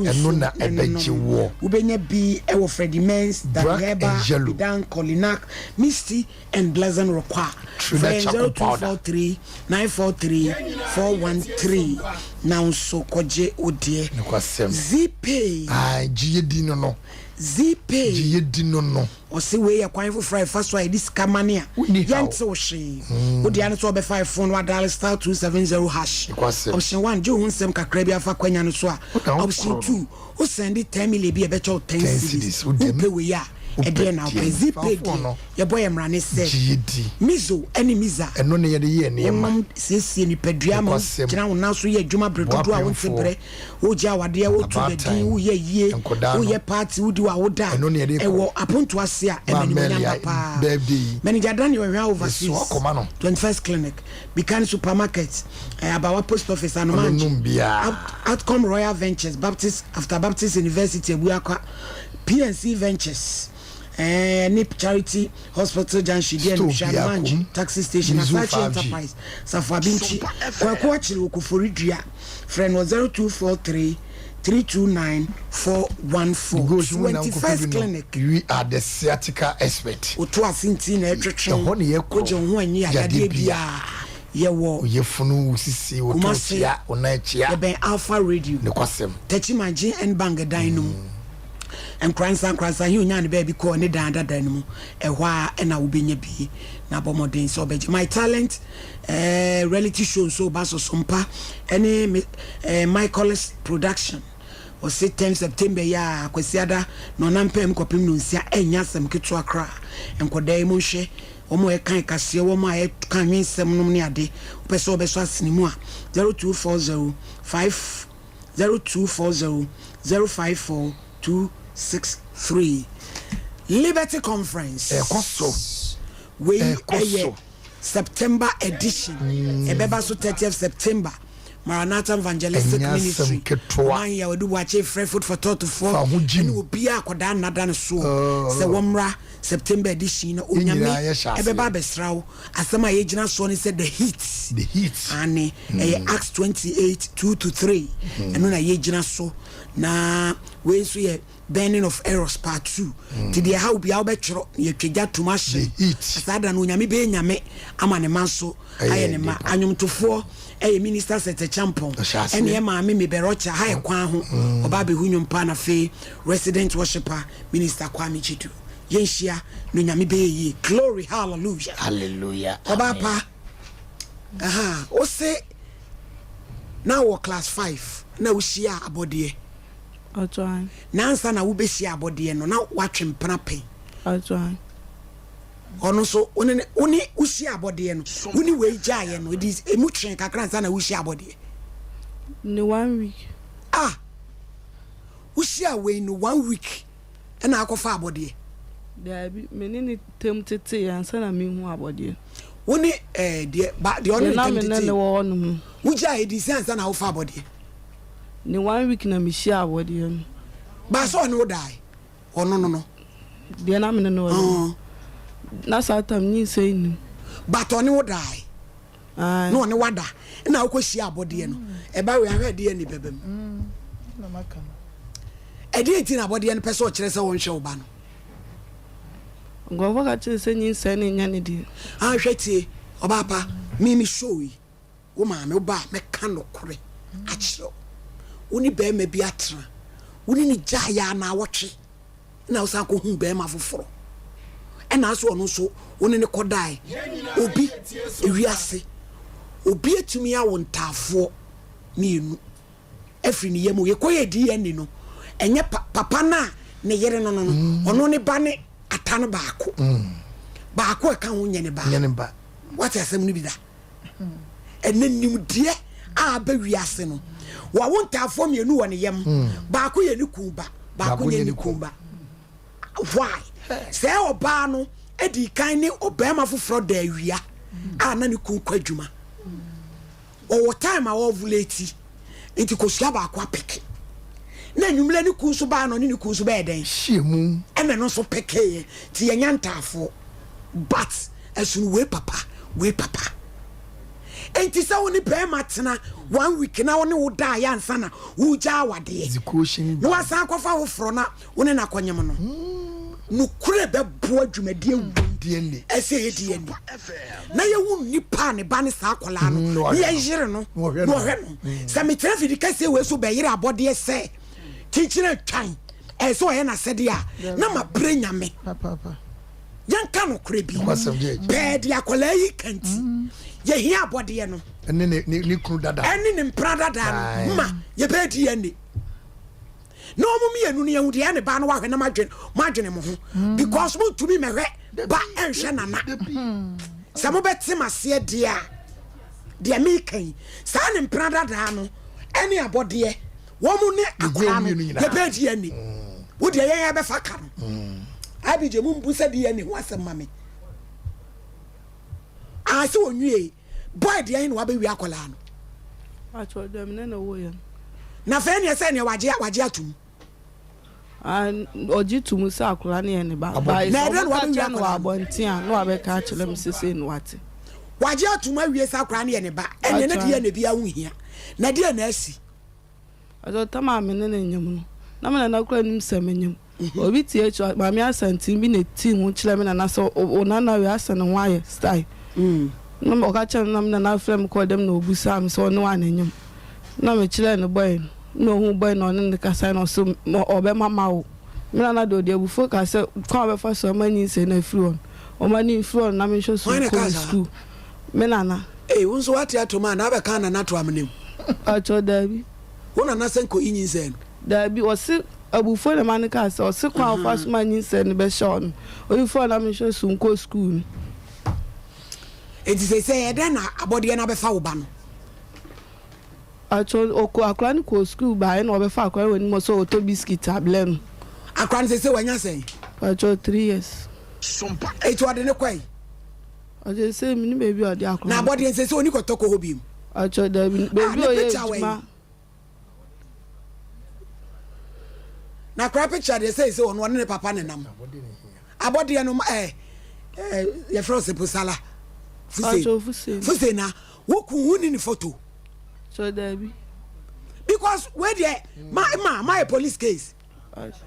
eno na ebeji wo ubenya bi ewo Freddie Mens Dangeba Dan Colinac Misty and Blazon Roqua 0243 943 413 now so koje odie ne kwasem Zipay jiyedi no Zipay jiyedi no o se we ya kwan fofra first why this kamania yente o hwe o de ane so be 5 phone wa dial star 270 hash option 1 jo hunsem kakra bi afa kwanya no so a option 2 o send 10 million bi e be cho 10 cedis o pe we ya e de na pe Zipay ye boy emrane se mizo eni miza eno ne ye de ye ne ma siesie ni pedua mo kina wona so ye adwuma bredodo a wonte bre o ja wade wo tu bedi wo ye yie wo ye party wo di wa wo da e wo aponto ase a emani nyamba pa manager Daniel we overseas 21st clinic Bikan supermarket Abawa post office and Outcome Royal Ventures Baptist after Baptist University Buakwa PNC Ventures Nip Charity Hospital Junction Shamanji Taxi Station Asachi Enterprise Safabinchi Kwakwachiri Okuforidria friend was 0243 329 414 21st clinic we are the sciatica expert oto asinti na etwetwe oje ho anyi agade bia yewo yefunu sisi ototia onachia ben Alpha Radio ne kwasem tachimaji en bangadan no and kransa hu nya ne baby ko ne dan mu ehwa na wo benya bi na bomodin so beji my talent reality show so baso Sompa any Michael's production o se 10 September ya kwasiada no nampem kopim no nsia enya asem keto akra enkodai mu hwe omo e kan kase wo ma e kan winsem no ne ade pese obeso asenimu a 0240 054263 Liberty Conference koso we September edition ebeba so 30th September Maranatha Evangelistic Ministry man ya wodu wache free food for thought to for and obi akoda nada so se womra September edition na onyame ebeba besrawo asema ye gina so ne said the heat and Acts 28:2-3 eno na ye gina so na we so ye burning of errors part 2 ti de how bia obetwero ye twegya tomashe asada no onyame be nyame ama ne manso aye ne ma anyomtofo minister set champon ene ye maame me berocha ha ekwan ho oba be hunyo mpa na fe resident worshipper minister Kwame Chidu yenhia no nyame be yi glory hallelujah oba pa o se na wo class 5 na wo hia abodie atwan nansa na wo be hia abodie no na watwempena pen atwan ono so oni ushi abode no oni we gyaye no dis emutren kakra nsa na ushi abode ni 1 week ushi away no 1 week na akofa abode there be menini temtete yansa na mehu abode oni de ono temtete na wo no ugyaye dis yansa na akofa abode ni 1 week na me shi abode ba so no die ono no de na me no na satam ni say ni but oni wo die no oni wada na akoshi abode no e ba we ahwede ni bebem na maka edi enti na abode no pese o kire se won hwe wo ba no ngwa ka kire se ni say ni nya ni di hwetie oba pa mi show yi wo ma me ba me ka no kore a kire oni be ma bi atra oni ni jaya na awotwe na usa ko hu be ma foforo ena so ono so woni ne kodai obi ewiase obi etumi a wontafo mienu efri ne yemu ye koye di eni no enye papa na ne yere no ono ne ba ne atane baako baako e ka ho nyene ba what asem ni bi da enanim die a ba wiase no wa wontafo mienu woni yem baako ye ne kumba baako ye ne kumba why say oba no edi kan ni obema foforo da awia na ne kun kwadwuma o time a ovulate enti kosia ba akwa peke na nwumle ne kun so ba no ne kun so ba eden hiemu ene no so peke ye ti yenya ntafo but esun we papa enti sa woni bema tena 1 week na woni wo da ya ansa na wo ja awade no wasa akwafa wo foro na woni na konyem no no kure be bo adwumade awudie ni ese yedie ni na ye wu nipa ne ba ne sa akola no ye yire no no hwe no sa me traffic kase we so be yire abode se tichire twan so ye na sede a na ma brenya me papa yanka no kure bi be dia akola yi kanti ye hia abode no ene ne kunu dada ene ne mpra dada no ma ye be di ene no mummy enu ne yehudi ya ne ba no wa hwe na madwene mo ho because mo tumi mehwe ba enhwe nana sa mo beti mase dia me kan sa ne mpra dada no ene abode wo mu ne akwa no ye be di ene wo de ye be fa ka no abije mu mbusa di ene ho asem mame se onwie boy de ene wa be wi akola no acho dem ne na wo ye na fe ne se ne waje atum oji tumu sa akura ne ene ba na eden wa be no abontia no abeka kire me sese no wate waje atum awie sa akura ne ene ba ene na de ene bia wuhia na de na asi azo tama me ne nyem no na me na akura nim semenyem obi tie cho ma me asanti bi na ti hu kire me na so onana we asane ho aye style no mo ka kire na me na frame ko dem na obusa am so no ananyem na me kire no boy no hu boy no ne kasa no so obe mama o me na do de bufo ka se kwa be fa so mani se na free on o mani free on na me so school me na unso wati atoma na be kana na to amnem acho dabi wona na senko inyin sen There be was abufo na man ka say o se kwa fast man yin se ne be show no oyifo na me show sunko school it is say then abode na be fa wo ba no acho oko akra ni ko school ba na obe fa akra woni mo so auto biscuit tablet akra ni say wanya say acho 3 years Sompa it wa de ne kwai acho say mi ni baby odi akra na abode say oni ko toko ho bi acho da baby oye na kra picture dey say on one ne papa ne nam abode no ye froze pusala fuse na woku huni ni photo so Debbie because where there my police case okay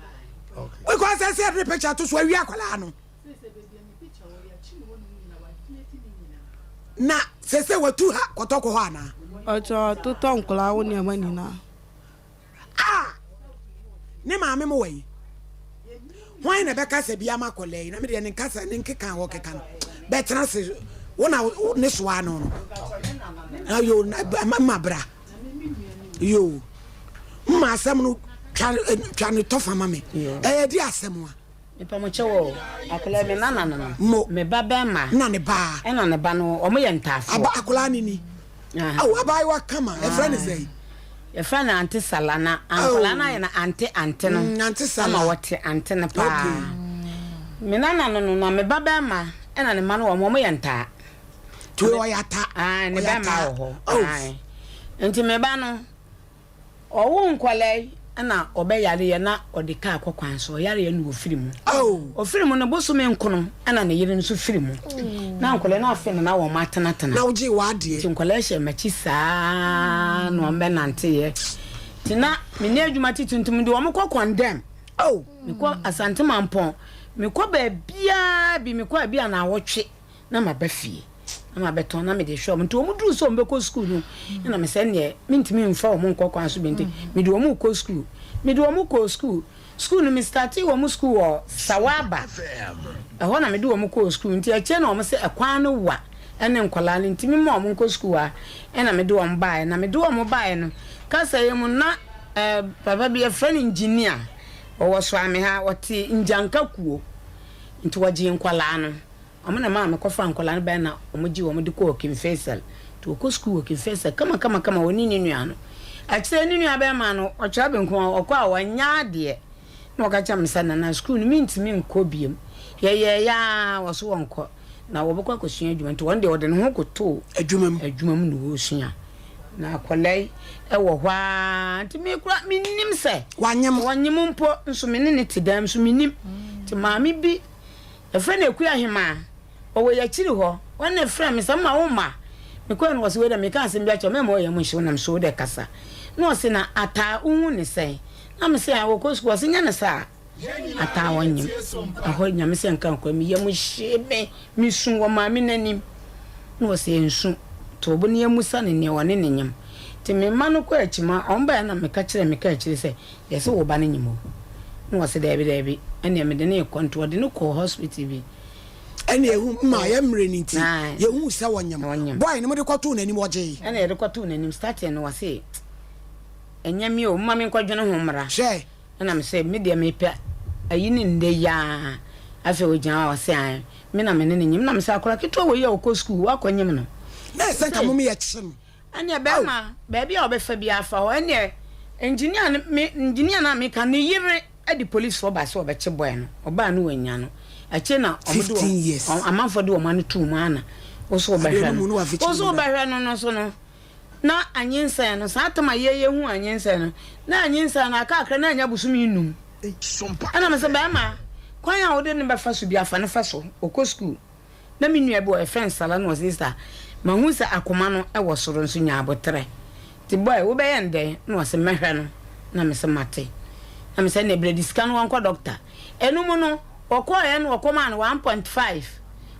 because I said the picture to so we akwala no na se watu ha kotoko ho ana acho to tonkola wo ne amani na ne maame mo wai why na beka se bia makole na me de ne kasa ne nkeka wo keka no betra se wona ne so ano no ayo mama bra yo mma asem no twa ne tofa mame di asem wa ipa mo chewo akole me nana no me baba ma na ne ba e na ne ba no o mo ye ntafo aba akola ni awu abai wa kama e friend say e friend anti salana ankola na ye na anti no anti sala ama wote anti ne pa me nana no na me baba ma e na ne ma no o mo ye nta tuwe wa yata ne ba ma ho enti me ba no owo nkwale na obeyare ye na odika akokwan so yare ye no ofirimu ofirimu no bosume nkono na ne yire nso firimu na nkwale na afi na wo matana na uji wa de nkwale hye machi saa no mbe nante ye tina me ne adwuma tituntum de wo mko condemn me ko asante mampon me ko ba bia bi me ko bia na awotwe na mabafie ama beton na me de show mto mu duru so mbeko school no na me se ne mintimi mfa o mu nkokwan so benti me de o mu ko school school no me start o mu school o Sawaba ho na me de o mu ko school nti a che na o mu se akwan no wa ene nkola ne ntimi ma o mu ko school a na me de o mbae na me de o mu bae no ka say mu na papa bi a friend engineer o wo so ame ha wote njanka kuo nti waje nkola no amana ma me kofa nkola no ba na omuji wo mudi ko Kimfesal to ko school Kimfesal kama woni ni nua no akire ni nua ba ma no ocha be nko okwa wanya de na okacha msana na school no mintimi nko biem ya wo so wonko na wo bokwa kosua adwuma nti wonde wode no ho koto adwuma mu no osua na akolai wo hwa nti me kura minim se wanyem mpo nso me ne tidam so minim ti maami bi efre na eku ahema owo ya chiri ho wana efre me sama wo ma me ko no wose we da me kan asem bia cho me mo ye mo hye na me so de kasa no wose na ata unhu ne sei na me se awo ko sko nya ne sa ata wonyim aho nya me se nkan kwa me ye mo hye me sun wo ma me nanim no wose ensu to bo ne ye musa ne ne wone ne nyim ti me ma no ko akima omba na me ka kire se ye se wo ba ne nyim no wose debi ene me de ne control de no ko hospital bi ene ehu ma ya mre ni ti ye hu se wonyam boy ne mo de kwato nanim oje ene de kwato nanim start no wase enyami o mama me kwadwene ho mra she na me se me de me pe ayini nde ya afi ojan wase an me na me ne nyim na me se akora keto wo ye o ko school wa kwanyim no na se ka mo me ye chim ene be ma baby a obefa bi afa ho ene engineer na me kan ne yire edi police for ba so obeche boy no oba no wanya no ache na omodo amanfo de o man tu mu ana oso obehwe no so no na anyensa no sa atama ye hu anyensa no na anyensa na aka na anya busumi num ana me se ba ma kwan a wo de ne ba fa so bi afa ne fa so okọ school na me nua bo e friend sala no sister ma hu sa akoma no e wo soro nso nya abotre ti boy wo be ye ndẹ no se mehwe no na me se mate na me se ne bre discan wan kwa doctor enu mu no okọ ye no okọ man 1.5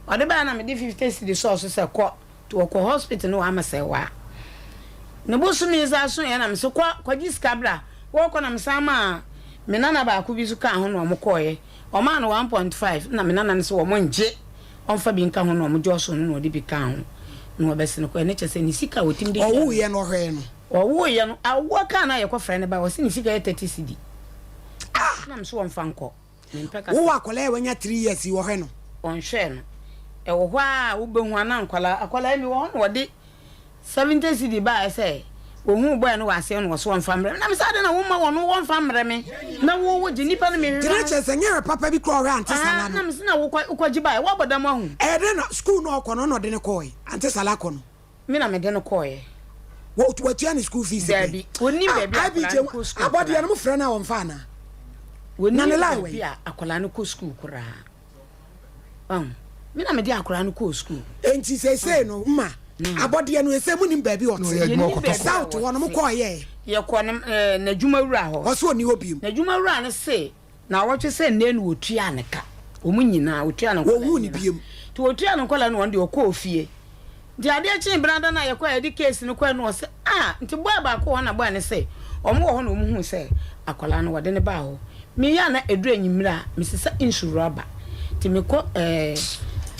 ode ba na me di 50 cedi so se ko to okọ hospital no ama se wa ne bosu mi za so ye na me se kwa jiska bra wo ko na me sama me nana ba ku bi su ka ho no mo ko ye o man 1.5 na me nana ne se wo mo nje on fa bi nka ho no mo jo so no odi bi ka ho no obese no ko ene chese ni sika wotim de owo ye no hwe no owo ye no awo ka na ye ko frɛ ne ba wo se ni sika ye 30 cedi na mso won fa nko wo akola e wanya 3 years wo hwe no on hwe no e wo hwa wo behu ana akola mi wo no de 70 cedi ba e say wo hu boy no wase no so won fa mre na me sa de na wo ma wo no won fa mre me na wo ji nipa no me hwe tire chese nyere papa bi ko ora antisala no na me se na wo ji ba wo bodam ahu e de na school no kono no de ne koy antisala kono me na me de no koy wo tuatua ni school fees baby woni baby abode ya no frɛ na won fa na woni baby akola no ko school kura me na me de akola no ko school enti say no ma abode ya no ese mu nim baby ot south wo no mo koy ye ko na djuma wura ho o so ni obium na djuma wura ne se na woche se ne no otua ne ka o mu nyina otua ne ko wo hu ni biem to otua ne kola no won de o ko ofie di ade chi branda na ye kwa edi case no kwa no se nti boy ba ko ho na boy ne se omo wo ho na omu hu se akola no wode ne ba ho me ya na edura nyimira me sesa insuraba ti me ko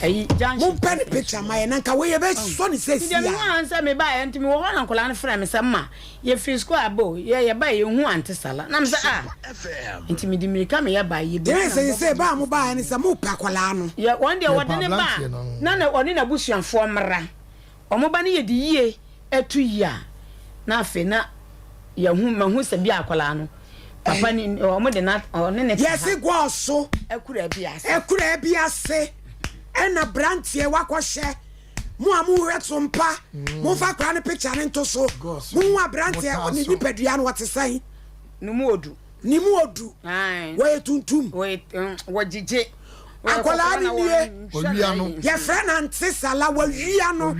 ayi junction mo pen picture my na nka we ye be so ni se sia ndi me wan se me ba ye nti me wo ho na akola no frɛ me se ma ye free school abo ye ba ye hu antisala na me se nti me di mirika me ye ba ye be se ba mo ba ne se mo pa akola no ye won de wode ne ba na oni na busuanfo mra omo ba ne ye di yie etu ya na afi na ye hu ma hu se bi akola no papa ni omo de na one ne yes go so ekura bi ase ena brantie wakɔhye mo amu retompa mo fa kra ne picture ne nto so mo wa brantie oni nipadua no wote sai ni mu odu we tuntum we jije akola ni owia no ye frɛ na ante sala wawia no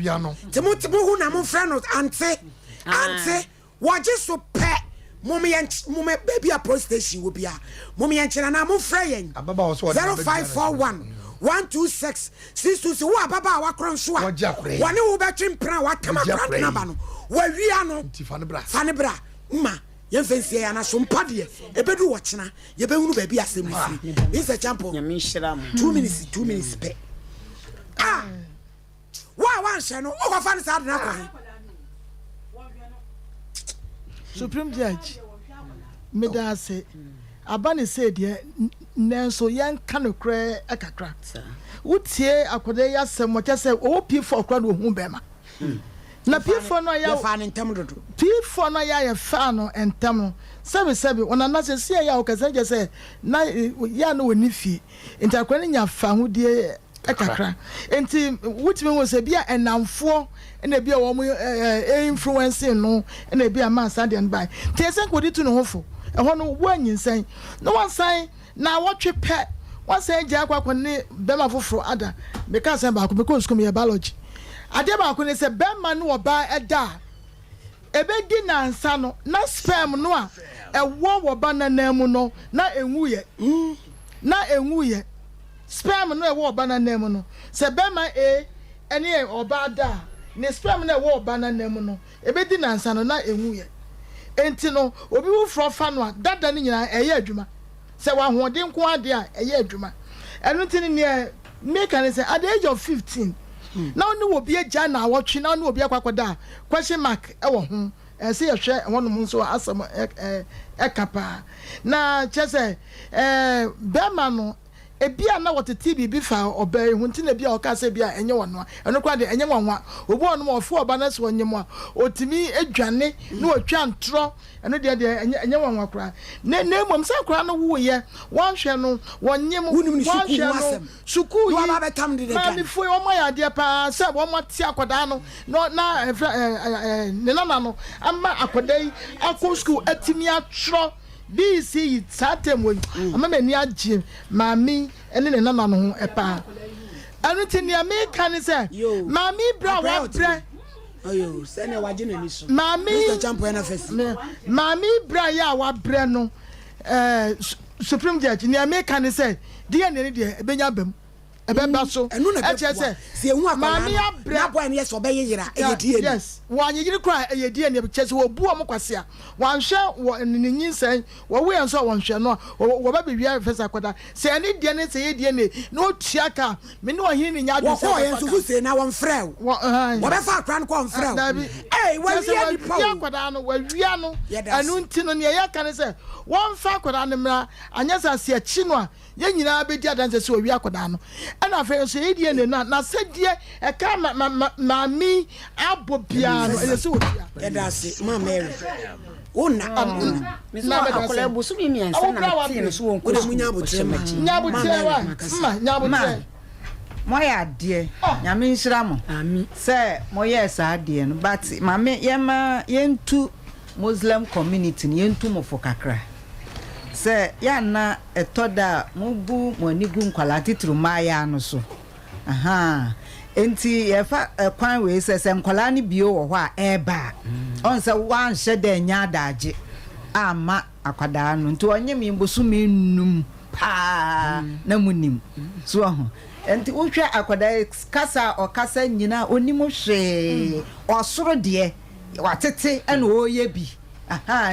timo hu na mo frɛ no ante waje so pe mo me baby a post station wo bia mo me yenkyena na mo frɛ yen 0541 126 626 wo ababa wa kron so a woni wo betwe mpra wa kama kran na ba no wa wia no fane bra ma ye fensie ya na so mpade ebedu wo kyena ye behunu ba bi asem ni is a champion ya mi hira mo 2 minutes pe wa hye no o ko fa ne sa na kwan Supreme Judge Medase abane said ye nanso yan kanokre akakra wotie akode ya sem mo kese o P4 kra no hu bema na P4 no ya fa ne ntam dodo P4 no ya fa no entam sebe ona na se sia ya o kese je se na ya no woni fi enti akwa nya fa hudie akakra enti wutime wo se bia enamfo na bia wo mo influencing no na bia ma sadian by te se kodi tu no hofo ehɔ no wo anyinsan no wansan na wɔtwe pɛ wansan gya akwa ne bema foforo ada meka san ba ko because come your biology ade ba ko ne se bema no oba ɛda ebedi na ansa no na sperm no a ɛwɔ wɔ ba na namu no na enwu ye sperm no ɛwɔ ba na namu no se bema ɛne oba da ne sperm no ɛwɔ ba na namu no ebedi na ansa no na enwu ye enti no obi wo fro fa no a dada ni nyina eye adwuma se wa hoden ko ade a eye adwuma enu ntini ne make an say at the age of 15 na oni wo bi agya na awotwe na oni obi akwakoda question mark e wo ho se ye hwe honom nso asam ekapa na chese bema no ebia na wotete bibi fa obai hunti na bia okase bia enye wono eno kwa de enye wanwa obi ono mo ofo oba na so onyem a otimi adwane na otwa ntro eno de enye wanwa kra na emom sa kra no wo ye wonhwe no wonyem wonhwe no suku yi wa ba betam de ma mi fo o mo ya de pa se wo mo ti akoda no na ne na no amma akoda yi akọ school atimi atro BC satem wo amama ni agye mami ene ne nana no ho epa anu ti ni America ni se mami bra wa bre ayo se ne waje na ni so mami Mr. Champion na fesi mami bra ya wa bre no Supreme Judge ni America ni se die ne de ebenya bam ɛbɛba so ɛkyɛ sɛ maame abrɛ na boy ne so ɔbɛyɛ yira ɛyɛ yes wɔanye yiri kora ɛyɛ die ne kyɛ sɛ wɔbu ɔmo kwase a wɔanhwɛ wɔ ne nyinsɛn wɔwo yɛn so wɔnhwɛ no wɔba bɛwia fɛsa kwada sɛ ɛne die ne sɛ yɛ die ne na otua ka me ne ɔhene ne nya adu sɛ wɔyɛ so se na wɔmfrɛ wo wɔbɛfa akra no kɔ ɔmfrɛ wo wɔwia nipa wo kwada no wɔwia no ɛno nti no ne ɛyɛ ka ne sɛ wɔmfa kwada no mmra anyɛ sɛ aseɛ kyi no a yɛn nyinaa bɛdi adanse sɛ wɔwia kwada no ɛna afei nso yɛ die ne na sɛdeɛ ɛka maame abɔ biara no ɛyɛ sɛ wɔwia yɛda ase ma Mary ona na akola busu bi mi ansa na ti no so won ko mu nyabotre ma nyabotre wa ma nyabotre moyɛ adeɛ nyame nhyira mo sɛ moyɛ saa adeɛ no but mame yɛma yɛntu Muslim community no yɛntu mo fo kakra sɛ yɛana ɛtɔ da mobu mo ani gu nkwala titiri maaya no so enti yɛfa kwan wei sɛ nkwala no bio wɔ hɔ a ɛba ɔn sɛ wanhyɛ da nya adagye ama akwadaa no nti ɔnyɛ me mbosu me num paa na munim so ho enti wohwɛ akwadaa kasa ɔkasa nyina onim hwee ɔsoro deɛ watete ɛna ɔyɛ bi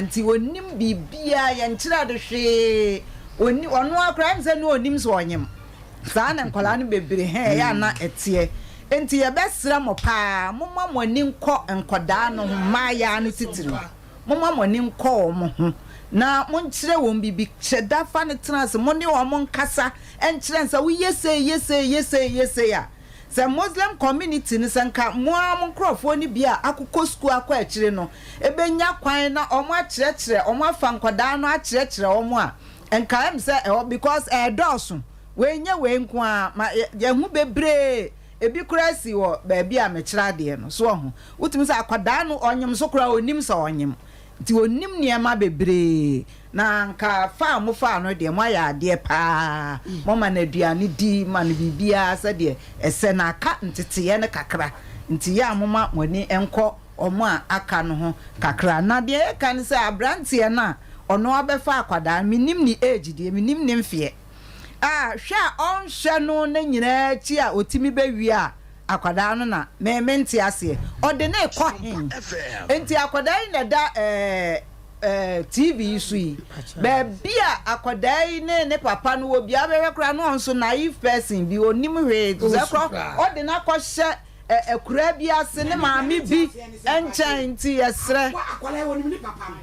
nti onim bibia yɛnkyerɛ de hwee ɔno akora sɛ no onim so ɔnyem saa na nkwala no bebre ya na ɛteɛ enti yɛbɛsrɛ mo paa momma mo ani nkɔ nkɔdaa no ho maaya no titiri momma mo ani nkɔ mo ho na monkyerɛ wɔn bibi hyɛ da fa ne tena se mo ne wɔn nkasa ɛnkyerɛ nsa wo yese a sɛ Muslim community ne sɛnka mo nkrɔfoɔ ne bia akokɔ school akɔ akyire no ebenya kwan na ɔmo akyerɛkyerɛ ɔmo afa nkɔdaa no akyerɛkyerɛ ɔmo a ɛnka em sɛ because ɛdɔɔso wenye wenko a yehu bebre ebi kura si wo baabi a mekyerɛ adeɛ no so ho wotumi sɛ akwadaa no onyem so kura onim sɛ onyem nti onim niema bebre na nka fa mo fa no de mo ya ade pa mo ma na aduane di ma no bibia sɛ de ɛsɛ na aka ntete ne kakra nti ya moma moni enko omo a aka no ho kakra na de ka ne sɛ abrantie na ɔno abɛfa akwadaa minim ni age de minim ne mfie hwɛ ɔnhwɛ no na nyina chi a otimi bewi a akwadaa no na menti ase ɔde ne kɔ hen enti akwadaa na da TV sui baabi a akwadaa ne papa no obi abɛhwɛ kra no nso naive person bi onim hwe zakro ɔde na kɔ hyɛ akura bi ase ne maame bi ɛnkyɛn nti yɛsrɛ akwadaa woni ne papa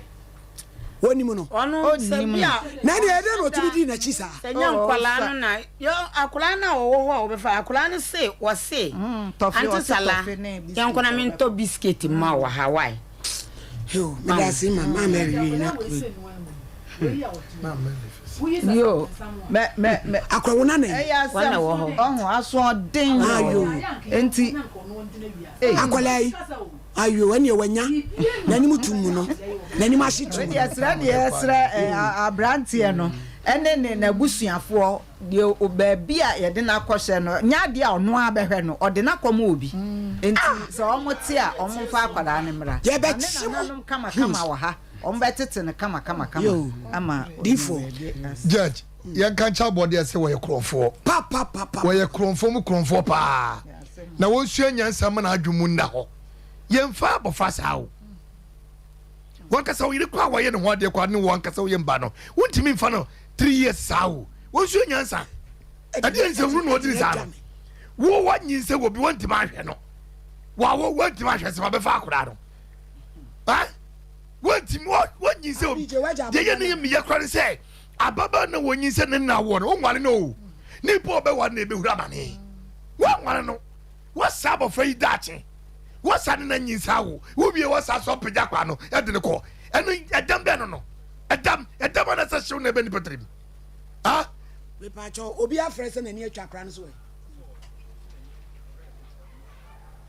wonimu no ono sabia na de ede no timi di na chi sa senya nkwala no na yo akwala na wo ho obefa akwala no se wo se anti sala yankona minto biscuit ma wa Hawaii yo me da si mama Mary na yo me akwa wona na wana wo ho oho aso den ayo enti akwala yi ayo wani wanya nani mutumu no nani mashitu yesra abrantie no ene ne na busuafo de obaabi a yede na akɔhye no nya de a ɔno abɛhwɛ no ɔde na kɔm obi enti sɛ ɔmo te a ɔmo fa akwadaa ne mra ye bɛkyi mo kama wɔ ha ɔmo bɛtete ne kama ama difo judge yɛn kan cha body ase wɔyɛ krɔfoɔ pa wɔyɛ krɔfoɔ mu krɔfoɔ pa na wɔnsua nyansa ma na adwumu nda hɔ yɛmfa bɔfa saa wo wankasa woyere kwa wɔyɛ ne ho adeɛ kwa ne wankasa woyɛ mba no wontimi mfa no 3 years saa wo wɔnsua nyansa ɛdeɛ nsɛ wuru na ɔdini saa no wo wanyi sɛ wobi wɔntimi ahwɛ no wo wɔntimi ahwɛ sɛ mabɛfa akora no wɔntimi wɔnyi sɛ obi deɛ ne yɛ meyɛ kora ne sɛ ababa na wɔnyi sɛ ne na wɔ no wonware no o nipa ɔbɛware na ɛbɛhura amane wɔnware no wɔsa abɔfra yi daakye wasa ne na nyinsa wo wie wasa so pagya kwa no e de ne ko eno edam be no edam na sa hyew na be ni patrim me pa cho obi afre se na ni atwa kra no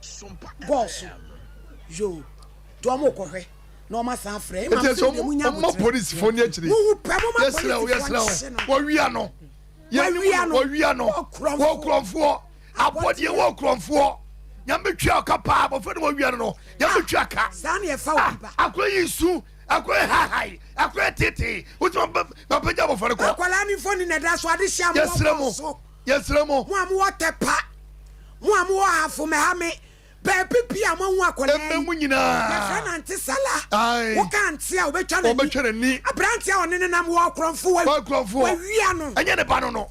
so boss yo do mo ko hwe na o ma san afre ma so mo police phone akire yes wo wia no wo kromfo abodie wo kromfo nyambetwa ka pa bo fede wo wia no nyambetwa ka san ye fa wo ba akoyi su akoyi hai akoyi tete wo ti ma pagya bo fere ko akwala ni phone na da so ade hia mo Yes, Ramo. Water pa. Mwamwa for me hame. Baby pia mwa kwa Munina. Ya anti sala. Waka see a ni. A branch ya onene na mwa kronfu we. Wiano. Anya ne banono.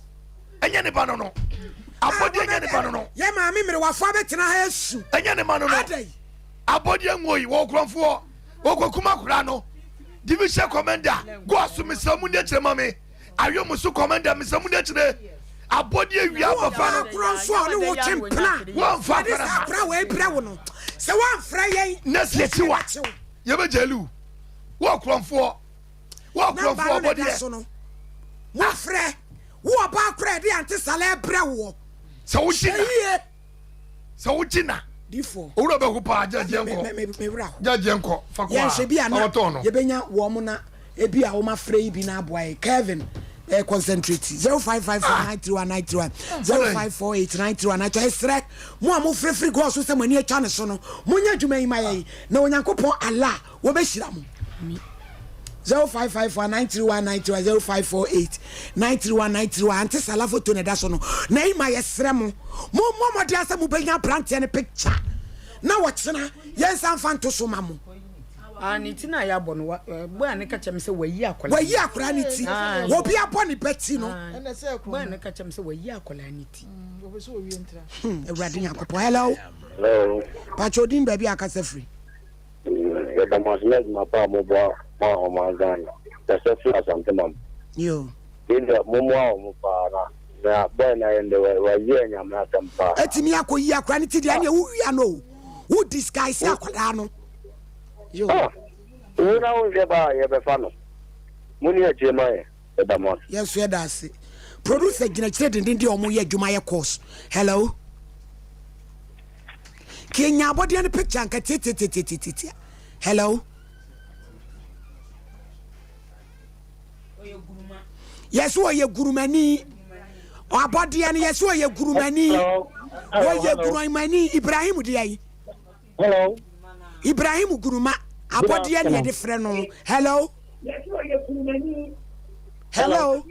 Anya ne banono. Abodi anya ne banono. Ye ma mi mere wafa betina ha esu. Anya ne banono. Adai. Abodi enwoyi wo kronfu wo kokuma kura no. Division commander go asumi samu ne chema me. Ayo musu commander mi samu ne chire. Abodi ewia papa no kronfu ne wo chempna. Wo fa kra we bra wo no. Se wan fra yen. Nesleti wa. Ye be jelu. Wo kronfu. Wo kronfu abodi e. Wo fra. Wo ba kra de anti sala bra wo. Se wo jina. Se wo jina. Difo. Owura be ko pa jaje enko. Me bra. Jaje enko. Fa kwa. Ye hwe bia na. Ye benya wo mo na ebi a wo ma fra yi bi na aboa Kevin. Concentrate 0554931931 0548931931 esre mo amu free go so se mani acha ne so no munya dwuma yi maye na onyankopon Allah wo be hira mo 0554931931 0548931931 anti sala photo ne da so no na yi maye sre mo mo de asa mo benya brand ne picture na wo kyena yensan fanto so mamo ani ti na ya bɔ no boy ne ka kyem se wayi akora ne ti wo bi abɔ ne beti no ene se boy ne ka kyem se wayi akola ne ti wo so wi entra ewrade yakopo hello pachodin baby akasa free ya da masle ma pa mo bo ma o ma gan ta se fi asante mam yo inde mo mo pa na boy na yende wayi enya ma tampa etimi akoyi akora ne ti de ane wo wia no wo disguise akola no yo una unje ba ye be fano muni eje maye e da mos yes we da se producer gina kire dindindi omo ye adwuma ye course hello Kenya body and picture and titi hello yes wo ye gurumani o body and yes wo ye gurumani wo ye gurumani Ibrahim dey hello Ibrahim Guruma abodi ene de frɛ no hello hello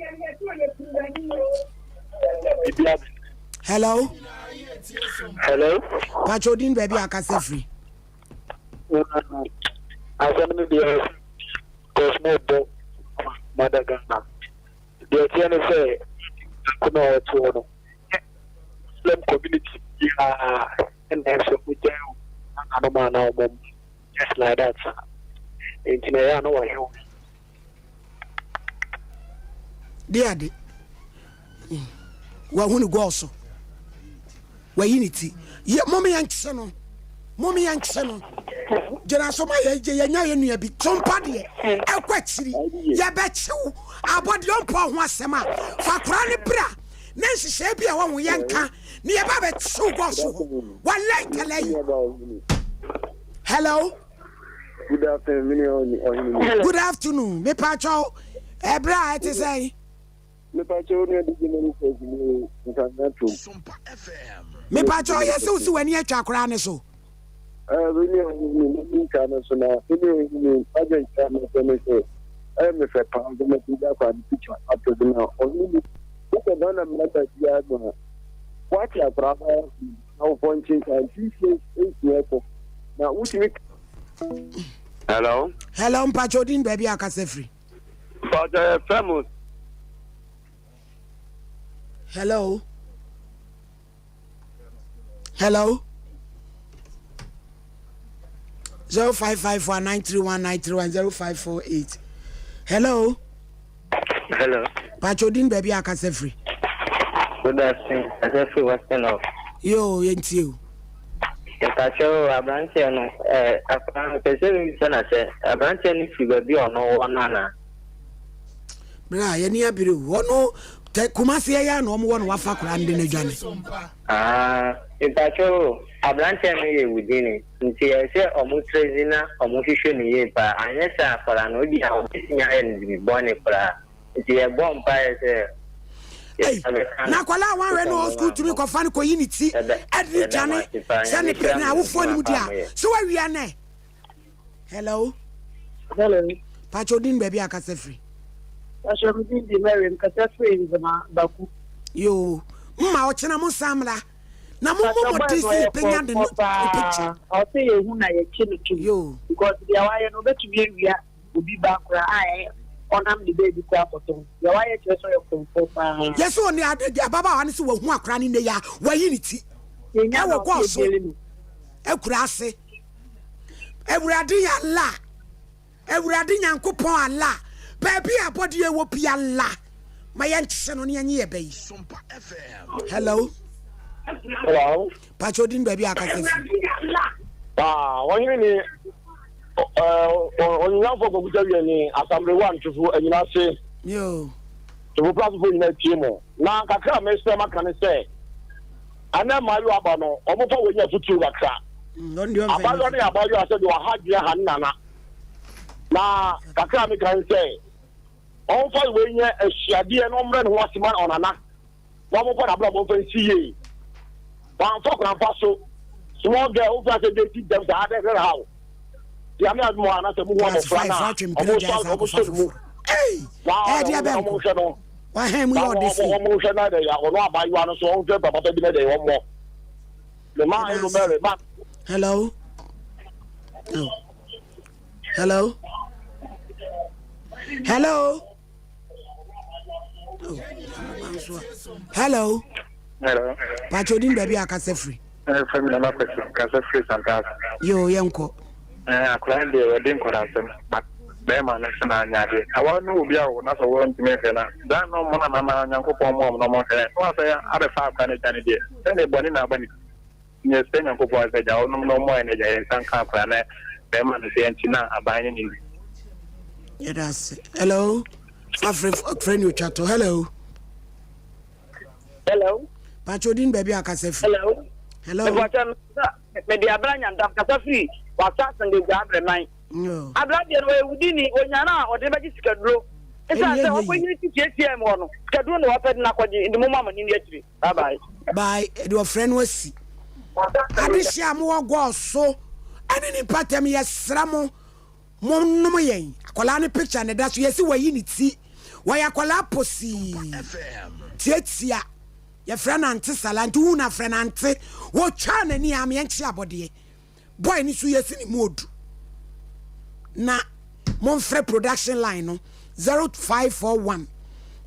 hello hello pachodin baby akasa free asem bi cosmo bo madagana de tiene se kuna watu no Muslim community ya nso mujeu ano mana o just like that sir engineer no wa hill de wa hunu go so wa unity ye mommy yankse no jena so ma ye nya ye nua bi tompa de ekwachiri ye be chiw abodi ompa ho asema fa kora ne bra na nhihye bi a wo yenka ne ye ba be chiw go so wa like hello good afternoon good afternoon me pacho ebra it say me pacho ne di me ni Sompa FM me pacho yes so wani atwa kora ne so ni kana so na ni agent kana so me me fe pa go me di da kwa di picture after the now only ko bana mlata dia go what ya brother how punching and this is here na ultimate hello mpachodin baby akasa free but famous hello 0554931931 hello pachodin baby akasa free good afternoon akasa free what's up yo yentio Pacho abranche no afan pese mi sana se abranche ni fiba bi ono wonana bra ye ni abire wono te kumase ya no mo wono wafa kura ndi na dwane Pacho abranche no ye wudini nti ye se omo trezina omo hwehwe ni ye pa anyesa fara no bi a obinya en bi bone pra nti ye bomba ye se na kwala wan we no school to me ko fan ko unity edri jane se ne pre na wo fo ni mu dia so wa wi ane hello pachodin baby akasa free Pacho mi di Mary nkasa free nzama baku yo mma o chena mo samra na mo disi penya de no picture o say ehu na ye chini yo because they are why no betumi ewia obi ba kura onam the baby kwa photo ye why ye cheso ye konfo yes oni ababa wa ne se wo hu akra ne ya wa yi ni ti e wo kwa so ekura ase ewurade ya la ewurade nyankopon ala baby abodi e wo pia la ma ye ntse no ne ye bayi Sompa FM hello Pachodin baby akase wọ́n ní ọ̀nyìnàfọ̀ kọ̀kútà ní assembly 1 tufu ẹ̀yìnà ṣe tufu plasifo yìí náà tiẹ̀ mọ̀ na kakra mẹ́sẹ̀ maka ní sẹ́ ẹ̀nẹ́ màálù àbá nọ ọmọ fọwọ́ yẹn tutu kakra àbáyọ ní àbáyọ àṣẹ de wàhá jẹ́ hàn nana na kakra mi kàn sẹ́ ọmọ fọwọ́ yẹn ẹ̀ṣiadìẹ ní ọmọdé ni wọ́n ti máa ọ̀nàna wọ́n mọ̀ fọ́ nàbọ̀ ọmọ fẹ́ sí yé wọ́n fọ́ kàn fà so small girl who has a dirty them to have a house. The American one has a move on the front. Hey, why am we all this? Almost another day. I will not buy one so but I did a one more. The man is very much. Hello. Hello. Hello. Hello. Hello. Pachodin baby akase free. Family na question kasa free santas. Yo yenko. Akran de wedding korasem. But be man na nyaade. Awa no obi a na so won timi fe na. Dan no mo na nyankopon mo no mo fe. So say ade fa kan de de. Then e boni na bani. Nye se nyankopon se ja no mo ene ja san kan kwa na be man se enti na abanye ni. Yeah, that's it. Hello. Friend you chat to. Hello. Hello. Pachodin baby akase free. Hello. Hello. Me dia branya ndam kasa free wa sasa nge gabre man. Ablade no ewudini onyana ode beji sikaduro. Esa se oponyi ti TTM wono. Sikaduro no waped na kwaji ndi mama ni ndi akiri. Bye bye. Bye. Your friend wasi. Adisia mo go so. Ani ni patem yesra mo. Mo no yen. Akola ni picture ne da so yesi wayi ni ti. Wa yakola posi. Tietia. Your friend Auntie Salanti, who na friend Auntie, what channel ni am yanchi abode. Boy ni su yesi ni mood. Na Monfre production line no 0541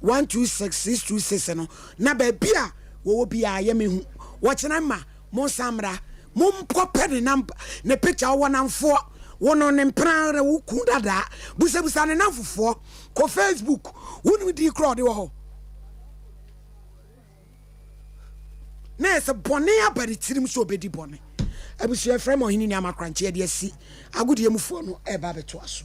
126 no. Na bebia wo bia ye me hu. Watch na ma mon samra mon pope the number ne picture wo namfo wono ne mpran wo ku dada busabusa ne namfofo ko Facebook wonu di crowd wo ho. Na ese bone abari tirim so obedi bone abusu efrem ohini ni amakranche de asi agudie mufo no e ba beto aso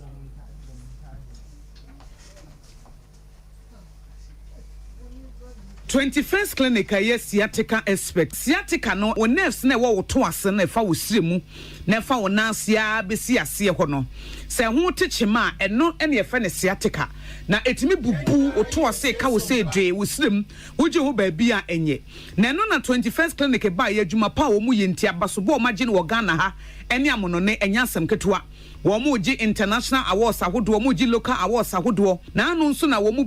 21st clinic aye sciatica expert sciatica no wo nerves na wo to ase na fa wo siremu na fa wo nansia besi ase ho no se ho techema eno ene ye fa ne sciatica na etimi bubu wo to ase ka wo se dwe wo sirem wo je ho ba bia enye na eno na 21st clinic ba ye adwuma pa wo mu ye ntia baso bo ma je ne wo Ghana ha ene amono ne enya asem ketewa wo mu ji international awards ahodo wo mu ji local awards ahodo na anu nso na wo mu